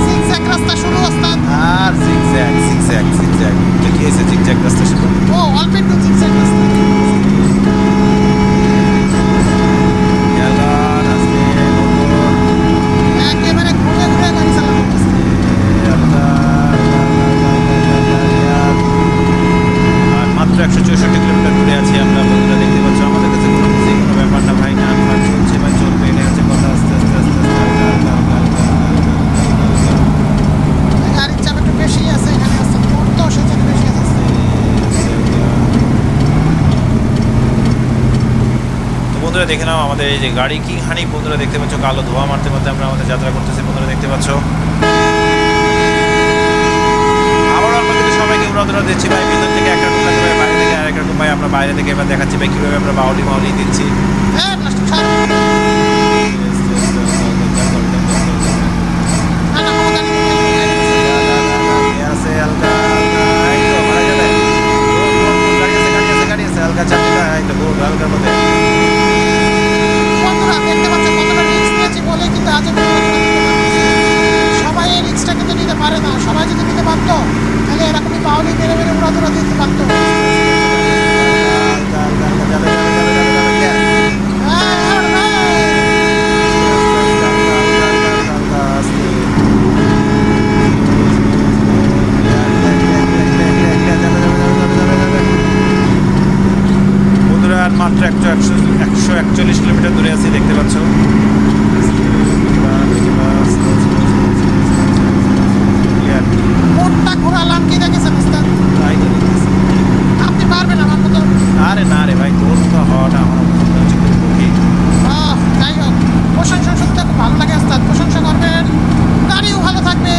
সিক্স রাস্তা শুরু ওস্তাদ। আর জিগজ্যাগ জিগজ্যাগ জিগজ্যাগ, এটা কি হয়েছে? জিগজ্যাগ রাস্তা শুরু। ও অল্প একটু সিক্স রাস্তা। এলান আস্তে একেবারে ঘুরে ঘুরে গাড়ি চালানো হচ্ছে। আর মাত্র 164 কিলোমিটার দূরে আছি আমরা বন্ধুরা। দেখতে পাচ্ছ আমাদের কাছে কোনো কিছুই কোনো ব্যাপার না ভাই, না আমার চলছে ভাই, চলবে, এটা হচ্ছে কথা। আস্তে আস্তে আস্তে গাড়ির চাপ একটু বেশি আছে এখানে, আছে তোর তো সেখানে বেশি আছে। তো বন্ধুরা দেখে নাও আমাদের এই যে গাড়ি কি হানি বন্ধুরা। দেখতে পাচ্ছ কালো ধোঁয়া মারতে মারতে আমরা আমাদের যাত্রা করতেছি বন্ধুরা। দেখতে পাচ্ছ আবারও আমরা কিন্তু সবাইকে উড়াদুরা দিচ্ছি ভাই, ভিতর থেকে একটা টুকরা করে, বাইরে থেকে আরেকটা টুক ভাই। আমরা বাইরে থেকে এবার দেখাচ্ছি ভাই কীভাবে আমরা বাউলি মাউলি দিচ্ছি। হ্যাঁ প্লাস্টিক ছাড়। না না, কোনো গাড়ি নেই। আছে হালকা এই তো মারা যাবে। গাড়ি আছে গাড়ি আছে গাড়ি আছে, হালকা চাপিয়ে এই তো গোল হালকার মধ্যে। বন্ধুরা দেখতে পাচ্ছ কতটা রিস্ক নিয়েছি বলেই কিন্তু আজ আমি সবাই এই রিস্কটা কিন্তু নিতে পারে না। সবাই যদি নিতে পারতো তাহলে এরকমই পাওলি মেরে মেরে উড়াদুরা দিতে পারতো। হালকা হালকা হালকা যাবে যাবে যাবে যাবে যাবে কে? হ্যাঁ, হ্যাঁ। হালকা আস্তে। বন্ধুরা আর মাত্র 141 কিলোমিটার দূরে আছি দেখতে পাচ্ছ। কোনটা ঘোরালাম কি দেখেছেন ওস্তাদ? আপনি পারবেন আমার মতো? আরে না রে ভাই, তোর তো হওয়াটা আমার মনে হচ্ছে খুব কঠিন। যাই হোক, প্রশংসা সত্যি খুব ভালো লাগে ওস্তাদ। প্রশংসা করবেন, গাড়িও ভালো থাকবে,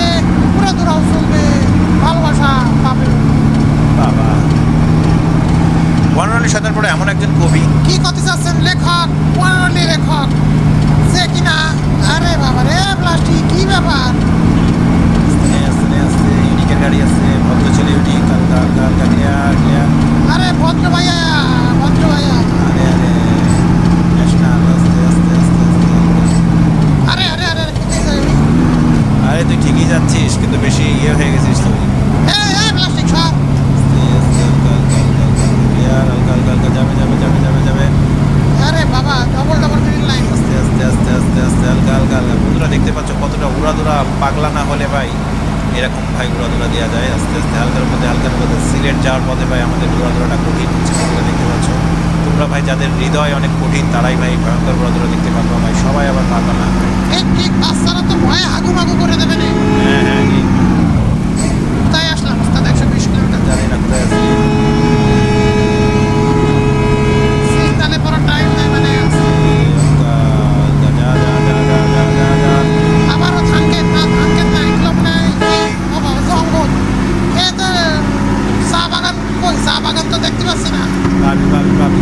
উড়াদুরাও চলবে, ভালোবাসা পাবে। বাবা ওয়ানরলি সাধন পরে এমন একজন কবি, কি করতে চাচ্ছেন? লেখক, ওয়ানলি লেখক যে কিনা। আরে বাবা রে, প্লাস্টিক কি ব্যাপার? আস্তে আস্তে আস্তে ইউনিকের গাড়ি আছে, ভদ্র ছেলে ইউনিক, হালকা হালকা হালকা ক্লিয়ার ক্লিয়ার। আরে ভদ্র ভাইয়া, ভদ্র ভাইয়া। আরে আরে ন্যাশনাল, আস্তে আস্তে আস্তে আস্তে। আরে আরে আরে কোথায় যাবি? আরে তুই ঠিকই যাচ্ছিস, কিন্তু বেশি ইয়ে হয়ে গেছিস তুই। এই প্লাস্টিক সর। আস্তে আস্তে হালকা হালকা হালকা হালকা ক্লিয়ার, হালকা হালকা হালকা যাবে যাবে যাবে যাবে যাবে। আরে বাবা, ডবল ডবল গ্রিন লাইন। আস্তে আস্তে আস্তে আস্তে আস্তে হালকা হালকা হালকা। বন্ধুরা দেখতে পাচ্ছ কতটা উড়াদুরা, পাগলা না হলে ভাই এরকম ভাই উড়াদুরা দেওয়া যায়। আস্তে আস্তে হালকার মধ্যে হালকার মধ্যে সিলেট যাওয়ার পথে ভাই আমাদের উড়াদুরাটা কঠিন হচ্ছে বন্ধুরা। দেখতে পাচ্ছ তোমরা ভাই যাদের হৃদয় অনেক কঠিন তারাই ভাই ভয়ঙ্কর উড়াদুরা দেখতে পারবো ভাই, সবাই আবার পারবে না। ঠিক বাচ্চারা তো ভয়ে হাগু মাগু করে দেবে না। হ্যাঁ হ্যাঁ ঠিক। তাই আসলাম ওস্তাদ 120 কিলোমিটার। জানি না কোথায় আছি। সিগনালে পড়া টাইম নাই মানে। হালকা হালকা যা যা যা যা যা যা যা। আবারও থাকেন না এগুলো মানে ও বাবা জঙ্গল। এই তো চা বাগান, কই চা বাগান তো দেখতে পাচ্ছি না। পাবি পাবি পাবি।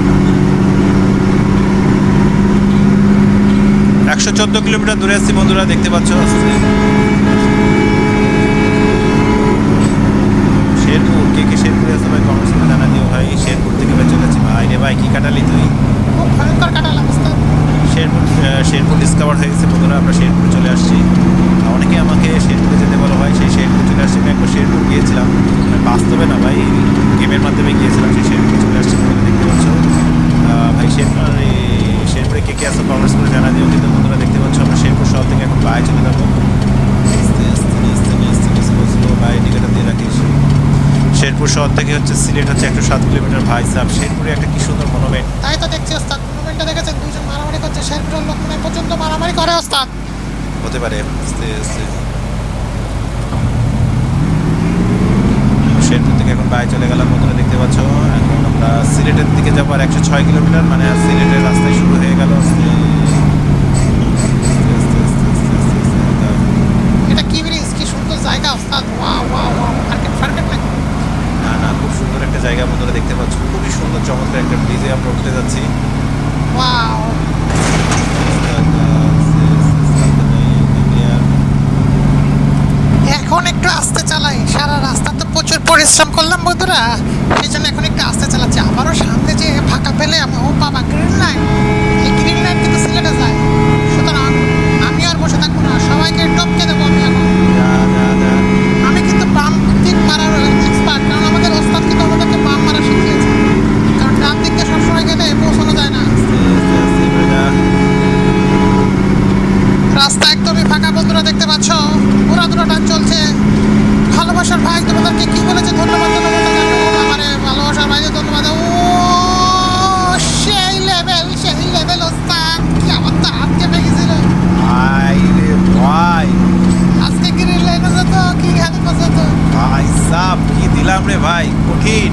114 কিলোমিটার দূরে আছি বন্ধুরা, দেখতে পাচ্ছ। আস্তে শেরপুর, কে কে শেরপুরে আছে ভাই কমেন্টস করে জানা দিও ভাই। শেরপুর থেকে ভাই চলেছি ভাই রে ভাই, কি কাটালি তুই? খুব ভয়ঙ্কর কাটালাম ওস্তাদ। শেরপুর ডিসকভার হয়ে গেছে বন্ধুরা, আমরা শেরপুর চলে আসছি। অনেকে আমাকে শেরপুরে যেতে বলা হয়, সেই শেরপুর চলে আসছি। আমি একবার শেরপুর গিয়েছিলাম, বাস্তবে না ভাই, গেমের মাধ্যমে গিয়েছিলাম, সেই শেরপুরে চলে আসছি বন্ধুরা। দেখতে পাচ্ছ ভাই শেরপুরে কে কে আছে কমেন্টস করে জানা দিও। কিন্তু বন্ধুরা দেখতে পাচ্ছ আমরা শেরপুর শহর থেকে এখন বাইরে চলে যাবো। আস্তে আস্তে আস্তে আস্তে আস্তে আস্তে ভাই টিকিটটা দিয়ে রাখিস। শেরপুর শেরপুর শহর থেকে হচ্ছে সিলেট হচ্ছে 107 কিলোমিটার ভাই সাহেব। শেরপুরে একটা কি সুন্দর মনুমেন্ট। তাই তো দেখছি ওস্তাদ, মুভমেন্টটা দেখেছেন, দুইজন মারামারি করছে, শেরপুরের লোক মনে হয় পর্যন্ত মারামারি করে ওস্তাদ। হতে পারে আস্তে আস্তে। শেরপুর থেকে এখন বাই চলে গেলাম বন্ধুরা, দেখতে পাচ্ছ। এখন আমরা সিলেটের দিকে যাবো আর 106 কিলোমিটার, মানে আর সিলেটের রাস্তায় শুরু হয়ে গেল। এটা কি ব্রিজ, কি সুন্দর জায়গা ওস্তাদ, ওয়াও ওয়াও ওয়াও, মার্কেট ফার্কেট নাকি? না না, খুব সুন্দর একটা জায়গা বন্ধুরা, দেখতে পাচ্ছ। খুবই সুন্দর চমৎকার একটা ব্রিজে আমরা উঠতে যাচ্ছি। ওয়াও, এখন একটু আস্তে চালাই, সারা রাস্তা তো প্রচুর পরিশ্রম করলাম বন্ধুরা, সেই জন্য এখন একটু আস্তে চালাচ্ছি। আবারও সামনে যে ফাঁকা পেলে আমি, ও বাবা, গ্রিন লাইন, এই গ্রিন লাইন কিন্তু সিলেটে যায়, সুতরাং আমি আর বসে থাকবো না, সবাইকে টপকে দেবো আমি এখন। আমি কিন্তু বাম দিক মারার এক্সপার্ট, কারণ আমাদের ওস্তাদ কিন্তু আমাদেরকে বাম মারা শিখিয়েছে, কারণ ডান দিক দিয়ে সবসময় গেলে পৌঁছানো যায় না। রাস্তা একদমই ফাঁকা বন্ধুরা, দেখতে পাচ্ছ, পুরা দুটো চলছে। ভালোবাসার ভাই তোমাদেরকে কি বলেছে, ধন্যবাদ ধন্যবাদ আমারে ভালোবাসার ভাইকে ধন্যবাদ। ও সেই লেভেল ওস্তাদ, কি আমার তো হাত কেঁপে গেছিল। ভাই রে ভাই, আজকে গ্রিন লাইনে যেত কি গাড়ি পৌঁছাতো। ভাই সাব কি দিলাম রে ভাই, কঠিন।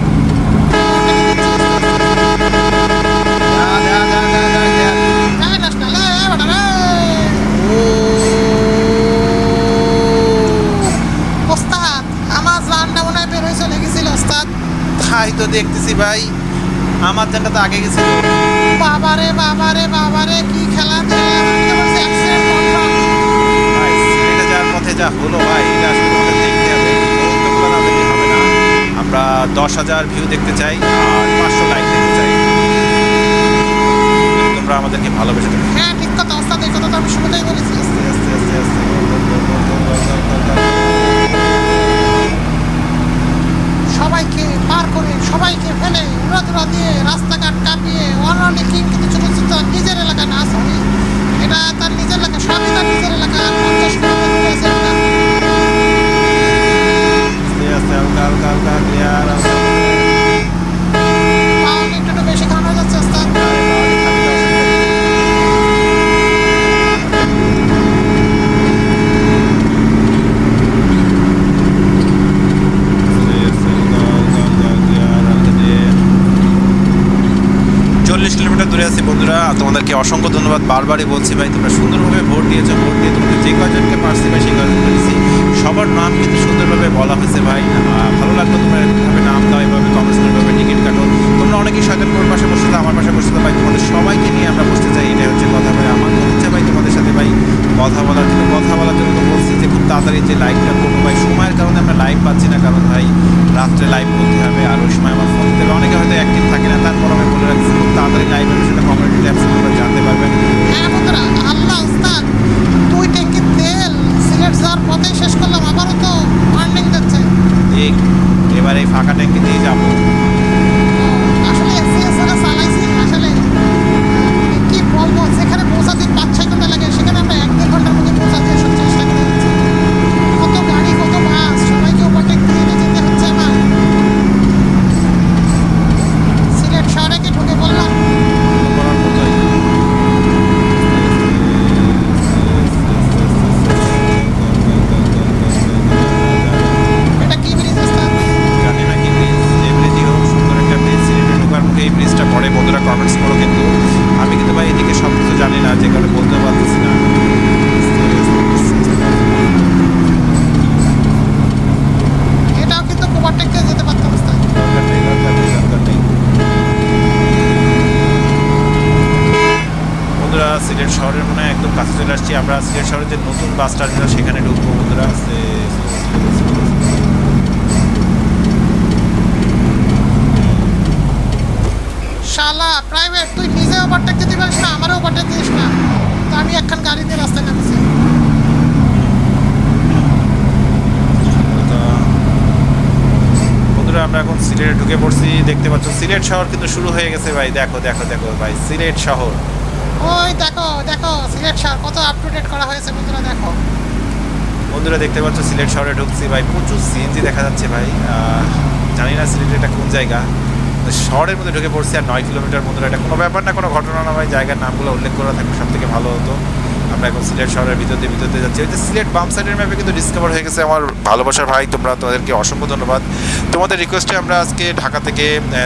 ওস্তাদ আমার জানটা মনে হয় বের হয়ে চলে গেছিল ওস্তাদ। তাই তো দেখতেছি ভাই, আমার জানটা তো আগে গেছিল। বাবারে বাবারে বাবারে, কি খেলা ভাই সিলেটে যাওয়ার পথে যা হলো ভাই, এটা আসলে তোমাদের দেখতে হবে, বলতে না দেখলে হবে না। আমরা 10,000 ভিউ দেখতে চাই আর 500 লাইক দেখতে চাই। তোমরা আমাদেরকে ভালোবেসে দেবে। হ্যাঁ ঠিক কথা ওস্তাদ, এই কথা তো আমি শুরুতেই বলেছি। আস্তে আস্তে আস্তে আস্তে সবাইকে পার করে, সবাইকে ফেলে, উড়াধুরা দিয়ে, রাস্তাঘাট কাঁপিয়ে, অনেক কিন্তু ছোট ছোট নিজের এলাকা না, সরি এটা তার নিজের এলাকা, সবই তার নিজের এলাকা। 50 কিলোমিটার দূরে আছে এটা। আস্তে আস্তে হালকা হালকা হালকা ক্লিয়ার। পাও একটু বেশি খাওয়ানো যাচ্ছে ওস্তাদ। দূরে আছি বন্ধুরা, তোমাদেরকে অসংখ্য ধন্যবাদ। বারবারই বলছি ভাই, তোমরা সুন্দরভাবে ভোট দিয়েছো, ভোট দিয়ে তোমাদের যে কয়জনকে পারছি ভাই সেই কয়জন পেরেছি, সবার নাম কিন্তু সুন্দরভাবে বলা হয়েছে ভাই। ভালো লাগলো তোমরা এরকমভাবে নাম দাও, এভাবে কমেন্টস করে এভাবে টিকিট কাটো। তোমরা অনেকেই শয়তানপুর পাশে বসতে, আমার পাশে বসতে ভাই, তোমাদের সবাইকে নিয়ে আমরা বসতে চাই, এটাই হচ্ছে কথা ভাই। আমার মনে হচ্ছে ভাই তোমাদের সাথে ভাই কথা বলার জন্য তো বলছি যে খুব তাড়াতাড়ি যে লাইভটা করবো ভাই। সময়ের কারণে আমরা লাইভ পাচ্ছি না, কারণ ভাই রাত্রে লাইভ করতে হবে, আর ওই সময় আমার ফোন দিতে হবে, অনেকে হয়তো অ্যাক্টিভ থাকে না। তারপর আমি বলে রাখছি খুব তাড়াতাড়ি লাইভ হবে, সেটা কমিউনিটি ট্যাবস তোমরা জানতে পারবেন। হ্যাঁ বন্ধুরা, আল্লাহ ওস্তাদ 2 ট্যাঙ্কি তেল সিলেট যাওয়ার পথেই শেষ করলাম, আবারও তো ওয়ার্নিং দিচ্ছে। ঠিক, এবার এই ফাঁকা ট্যাঙ্কি দিয়ে যাবো। আসলে এসএস এর চালাইছি, আসলে কি বলবো, যেখানে পৌঁছাতে 5-6 ঘন্টা লাগে সেখানে আমরা 1-1.5 ঘন্টার মধ্যে পৌঁছাতে চেষ্টা করে যাচ্ছি। কত গাড়ি, কত বাস, সবাইকে ওভারটেক দিয়ে যেতে হচ্ছে আমার। সিলেট শহরে কি ঢুকে বললাম। করার মতোই। এটা কি ব্রিজ ওস্তাদ? জানি না কি ব্রিজ, যে ব্রিজই হোক, সুন্দর একটা ব্রিজ। সিলেটে ঢোকার মুখে এই ব্রিজটা পড়ে বন্ধুরা, কমেন্টস করো কিন্তু। আমি কিন্তু ভাই এদিকে সব কিছু জানি না, যে কারণে বলতে পারতেছি না। এটাও কিন্তু ওভারটেক দিয়ে যেতে পারতাম ওস্তাদ। দরকার নেই, দরকার নেই, দরকার নেই। বন্ধুরা সিলেট শহরের মনে হয় একদম কাছে চলে আসছি আমরা। সিলেট শহরের যে নতুন বাস টার্মিনাল সেখানে ঢুকবো বন্ধুরা। শালা প্রাইভেট, তুই নিজে ওভারটেক দিতে পারিস না, আমারও ওভারটেক দিস না। তো আমি একখান গাড়ি দিয়ে রাস্তায় নামছি। বন্ধুরা আমরা এখন সিলেটে ঢুকে পড়ছি, দেখতে পাচ্ছ সিলেট শহর কিন্তু শুরু হয়ে গেছে ভাই। দেখো দেখো দেখো ভাই, সিলেট শহর। ওই দেখো দেখো সিলেট শহর কত আপ টু ডেট করা হয়েছে বন্ধুরা, দেখো। বন্ধুরা দেখতে পাচ্ছ সিলেট শহরে ঢুকছি ভাই, প্রচুর সিএনজি দেখা যাচ্ছে ভাই। জানি না সিলেটের এটা কোন জায়গা, শহরের মধ্যে ঢুকে পড়ছি আর 9 কিলোমিটার। বন্ধুরা এটা কোনো ব্যাপার না, কোনো ঘটনা না ভাই, জায়গার নামগুলো উল্লেখ করা থাকলে সব থেকে ভালো হতো। আমরা এখন সিলেট শহরের ভিতর দিয়ে যাচ্ছি। ওই যে সিলেট বাম সাইডের ম্যাপে কিন্তু ডিসকভার হয়ে গেছে আমার ভালোবাসার ভাই, তোমাদেরকে অসংখ্য ধন্যবাদ। তোমাদের রিকোয়েস্টে আমরা আজকে ঢাকা থেকে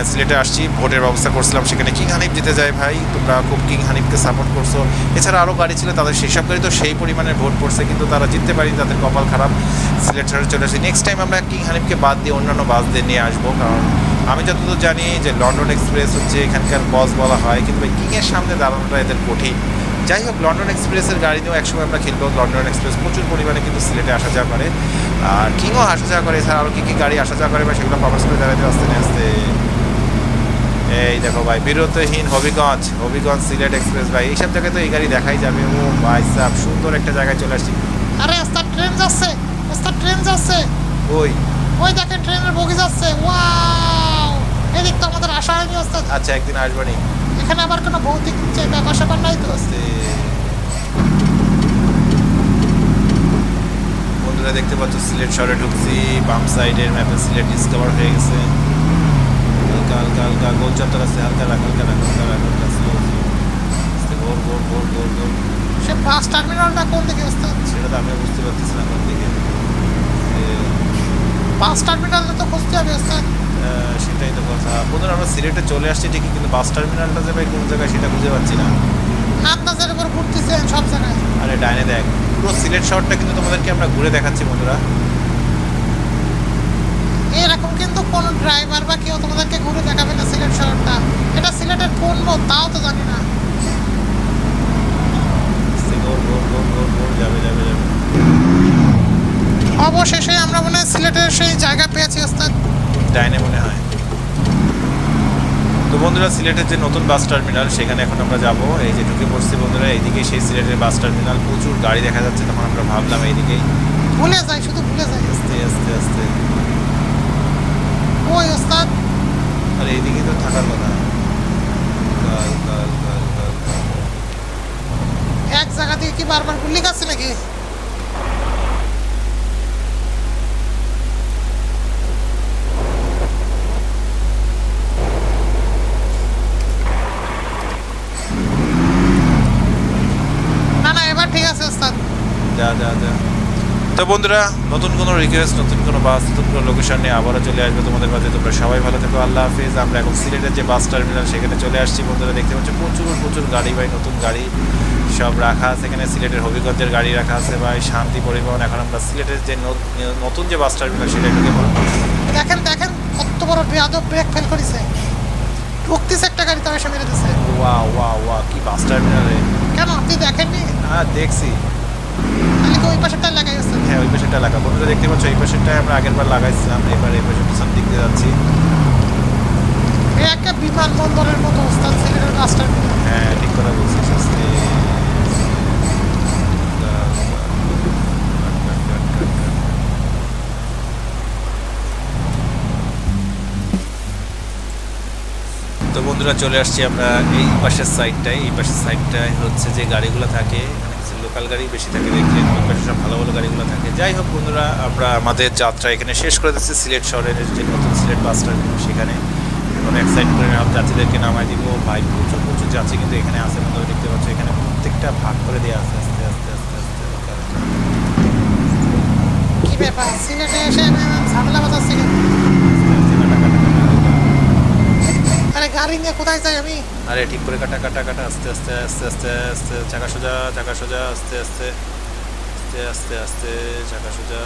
সিলেটে আসছি, ভোটের ব্যবস্থা করছিলাম, সেখানে কিং হানিফ জিতে যায় ভাই। তোমরা খুব কিং হানিফকে সাপোর্ট করছো। এছাড়া আরও গাড়ি ছিল, তাদের সেই সব গাড়ি তো সেই পরিমাণে ভোট পড়ছে, কিন্তু তারা জিততে পারেনি, তাদের কপাল খারাপ। সিলেট শহরে চলে আসছি। নেক্সট টাইম আমরা কিং হানিফকে বাদ দিয়ে অন্যান্য বাসদের নিয়ে আসবো, কারণ আমি যতদূর জানি যে লন্ডন এক্সপ্রেস হচ্ছে এখানকার বস বলা হয়, কিন্তু ভাই কিংয়ের সামনে দাঁড়ানোটা এদের কঠিন। যাই হোক, লন্ডন এক্সপ্রেসের গাড়ি নিয়েও একসময় আমরা খেলবো। লন্ডন এক্সপ্রেস প্রচুর পরিমাণে কিন্তু সিলেটে আসা যাওয়া করে, আর কিংও আসা যাওয়া করে। এছাড়া আরও কী কী গাড়ি আসা যাওয়া করে বা সেগুলো কভার করে দাঁড়াতে আসতে আসতে। এই দেখো ভাই, বিরতহীন হবিগঞ্জ সিলেট এক্সপ্রেস ভাই, এইসব জায়গায় তো এই গাড়ি দেখাই যাবে। ও ভাই সাহেব, সুন্দর একটা জায়গায় চলে আসছি। আরে ওস্তাদ ট্রেন যাচ্ছে, ওস্তাদ ট্রেন যাচ্ছে। ওই ওই দেখেন ট্রেনের বগি যাচ্ছে। ওয়াও, এদিক তো আমাদের আশা হয়নি ওস্তাদ। আচ্ছা, একদিন আসবানি। এখানে আবার কোনো ভৌতিক ব্যাপার স্যাপার নাই তো? বন্ধুরা দেখতে পাচ্ছ সিলেট শহরে ঢুকছি, বাম সাইডের ম্যাপে সিলেট ডিসকভার হয়ে গেছে। হালকা হালকা হালকা গোল চত্বর আছে, হালকা গোল। সে বাস টার্মিনালটা কোন দিকে ওস্তাদ? সেটা তো আমিও বুঝতে পারতেছি না কোন দিকে। বাস টার্মিনালটা তো খুঁজতে হবে ওস্তাদ। সেটাই তো কথা। বন্ধুরা আমরা সিলেটে চলে আসছি ঠিকই, কিন্তু বাস টার্মিনালটা যে ভাই কোন জায়গায় সেটা খুঁজে পাচ্ছি না। আন্দাজের উপর ঘুরতেছেন সব জায়গায়। আরে ডাইনে দেখ, পুরো সিলেট শহরটা কিন্তু তোমাদেরকে আমরা ঘুরে দেখাচ্ছি বন্ধুরা। এরকম কিন্তু কোনো ড্রাইভার বা কেউ তোমাদেরকে ঘুরে দেখাবে না সিলেট শহরটা। এটা সিলেটের কোন মোড় তাও তো জানি না। গোল যাবে। অবশেষে আমরা মনে হয় সিলেটের সেই জায়গা পেয়েছি ওস্তাদ। ডাইনে মনে হয়। তো বন্ধুরা সিলেটের যে নতুন বাস টার্মিনাল সেখানে এখন আমরা যাব। এই যে ঢুকে পড়ছি বন্ধুরা, এইদিকে সেই সিলেটের বাস টার্মিনাল, প্রচুর গাড়ি দেখা যাচ্ছে। তখন আমরা ভাবলাম এইদিকেই ভুলে যাই, শুধু ভুলে যাই। আস্তে। ওই ওস্তাদ, আর এইদিকে তো থাকার কথা। এক জায়গা থেকে কি বারবার গুলি খাচ্ছে নাকি? না, এবার ঠিক আছে ওস্তাদ। যা। তো বন্ধুরা, নতুন কোনো রিকোয়েস্ট, নতুন কোনো বাস, নতুন কোনো লোকেশন নিয়ে আবারও চলে আসবে তোমাদের কাছে। তোমরা সবাই ভালো থেকো, আল্লাহ হাফিজ। আমরা এখন সিলেটের যে বাস টার্মিনাল সেখানে চলে আসছি বন্ধুরা। দেখতে পাচ্ছ প্রচুর গাড়ি ভাই, নতুন গাড়ি সব রাখা আছে এখানে। সিলেটের হবিগঞ্জের গাড়ি রাখা আছে ভাই, শান্তি পরিবহন। এখন আমরা সিলেটের যে নতুন যে বাস টার্মিনাল সেটা ঢুকে পড়বো। দেখেন কত বড় বেয়াদব ব্রেক ফেল করেছে। ঢুকতেছে একটা গাড়ি, তবে সে মেরে দিচ্ছে। ওয়া কি বাস টার্মিনাল রে! কেন আপনি দেখেননি? হ্যাঁ দেখছি। তাহলে কি ওই পাশেরটা লাগাই আছে? হ্যাঁ, ওই পাশেরটা লাগা। বন্ধুরা দেখতে পাচ্ছ এই পাশেরটাই আমরা আগের বার লাগাইছিলাম, এবার এই পাশে পিছন দিক দিয়ে যাচ্ছি। একটা বিমানবন্দরের মতো অবস্থা সিলেটের বাস টার্মিনাল। হ্যাঁ, ঠিক কথা বলছিস। তো বন্ধুরা চলে আসছি আমরা এই পাশের সাইডটায় হচ্ছে যে গাড়িগুলো থাকে, এখানে কিছু লোকাল গাড়ি বেশি থাকে, দেখলে ওই পাশে সব ভালো গাড়িগুলো থাকে। যাই হোক বন্ধুরা, আমরা আমাদের যাত্রা এখানে শেষ করে দিচ্ছি। সিলেট শহরের যে নতুন সিলেট বাস টার্মিনাল সেখানে এখন এক সাইড করে যাত্রীদেরকে নামাই দিব ভাই। প্রচুর যাত্রী কিন্তু এখানে আছে বন্ধুরা, দেখতে পাচ্ছ এখানে প্রত্যেকটা ভাগ করে দেওয়া আছে। আস্তে কি ব্যাপার, সিলেটে এসে ঝামেলা বাজাচ্ছে কেন? আরে গাড়ি নিয়ে কোথায় যাই আমি? আরে ঠিক করে কাটা আস্তে চাকা সোজা আস্তে চাকা সোজা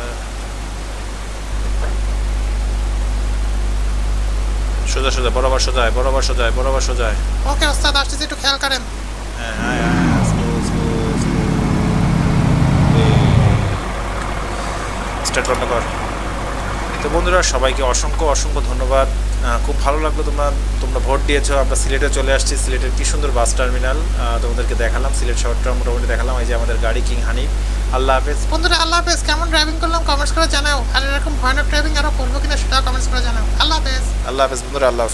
বরাবর সোজায়। ওকে ওস্তাদ, আসতেছি, একটু খেয়াল করেন। হ্যাঁ, স্টার্ট বন্ধ কর। তো বন্ধুরা সবাইকে অসংখ্য ধন্যবাদ। খুব ভালো লাগলো তোমরা ভোট দিয়েছো। আমরা সিলেটে চলে আসছি। সিলেটের কি সুন্দর বাস টার্মিনাল তোমাদেরকে দেখালাম, সিলেট শহরটা মোটামুটি দেখালাম। এই যে আমাদের গাড়ি কিং হানিফ। আল্লাহ হাফেজ বন্ধুরা, আল্লাহ হাফেজ। কেমন ড্রাইভিং করলাম কমেন্টস করে জানাও, আর এরকম ভয়ানক ড্রাইভিং আরো করবো কিনা সেটাও কমেন্টস করে জানাও। আল্লাহ হাফেজ বন্ধুরা, আল্লাহ হাফেজ।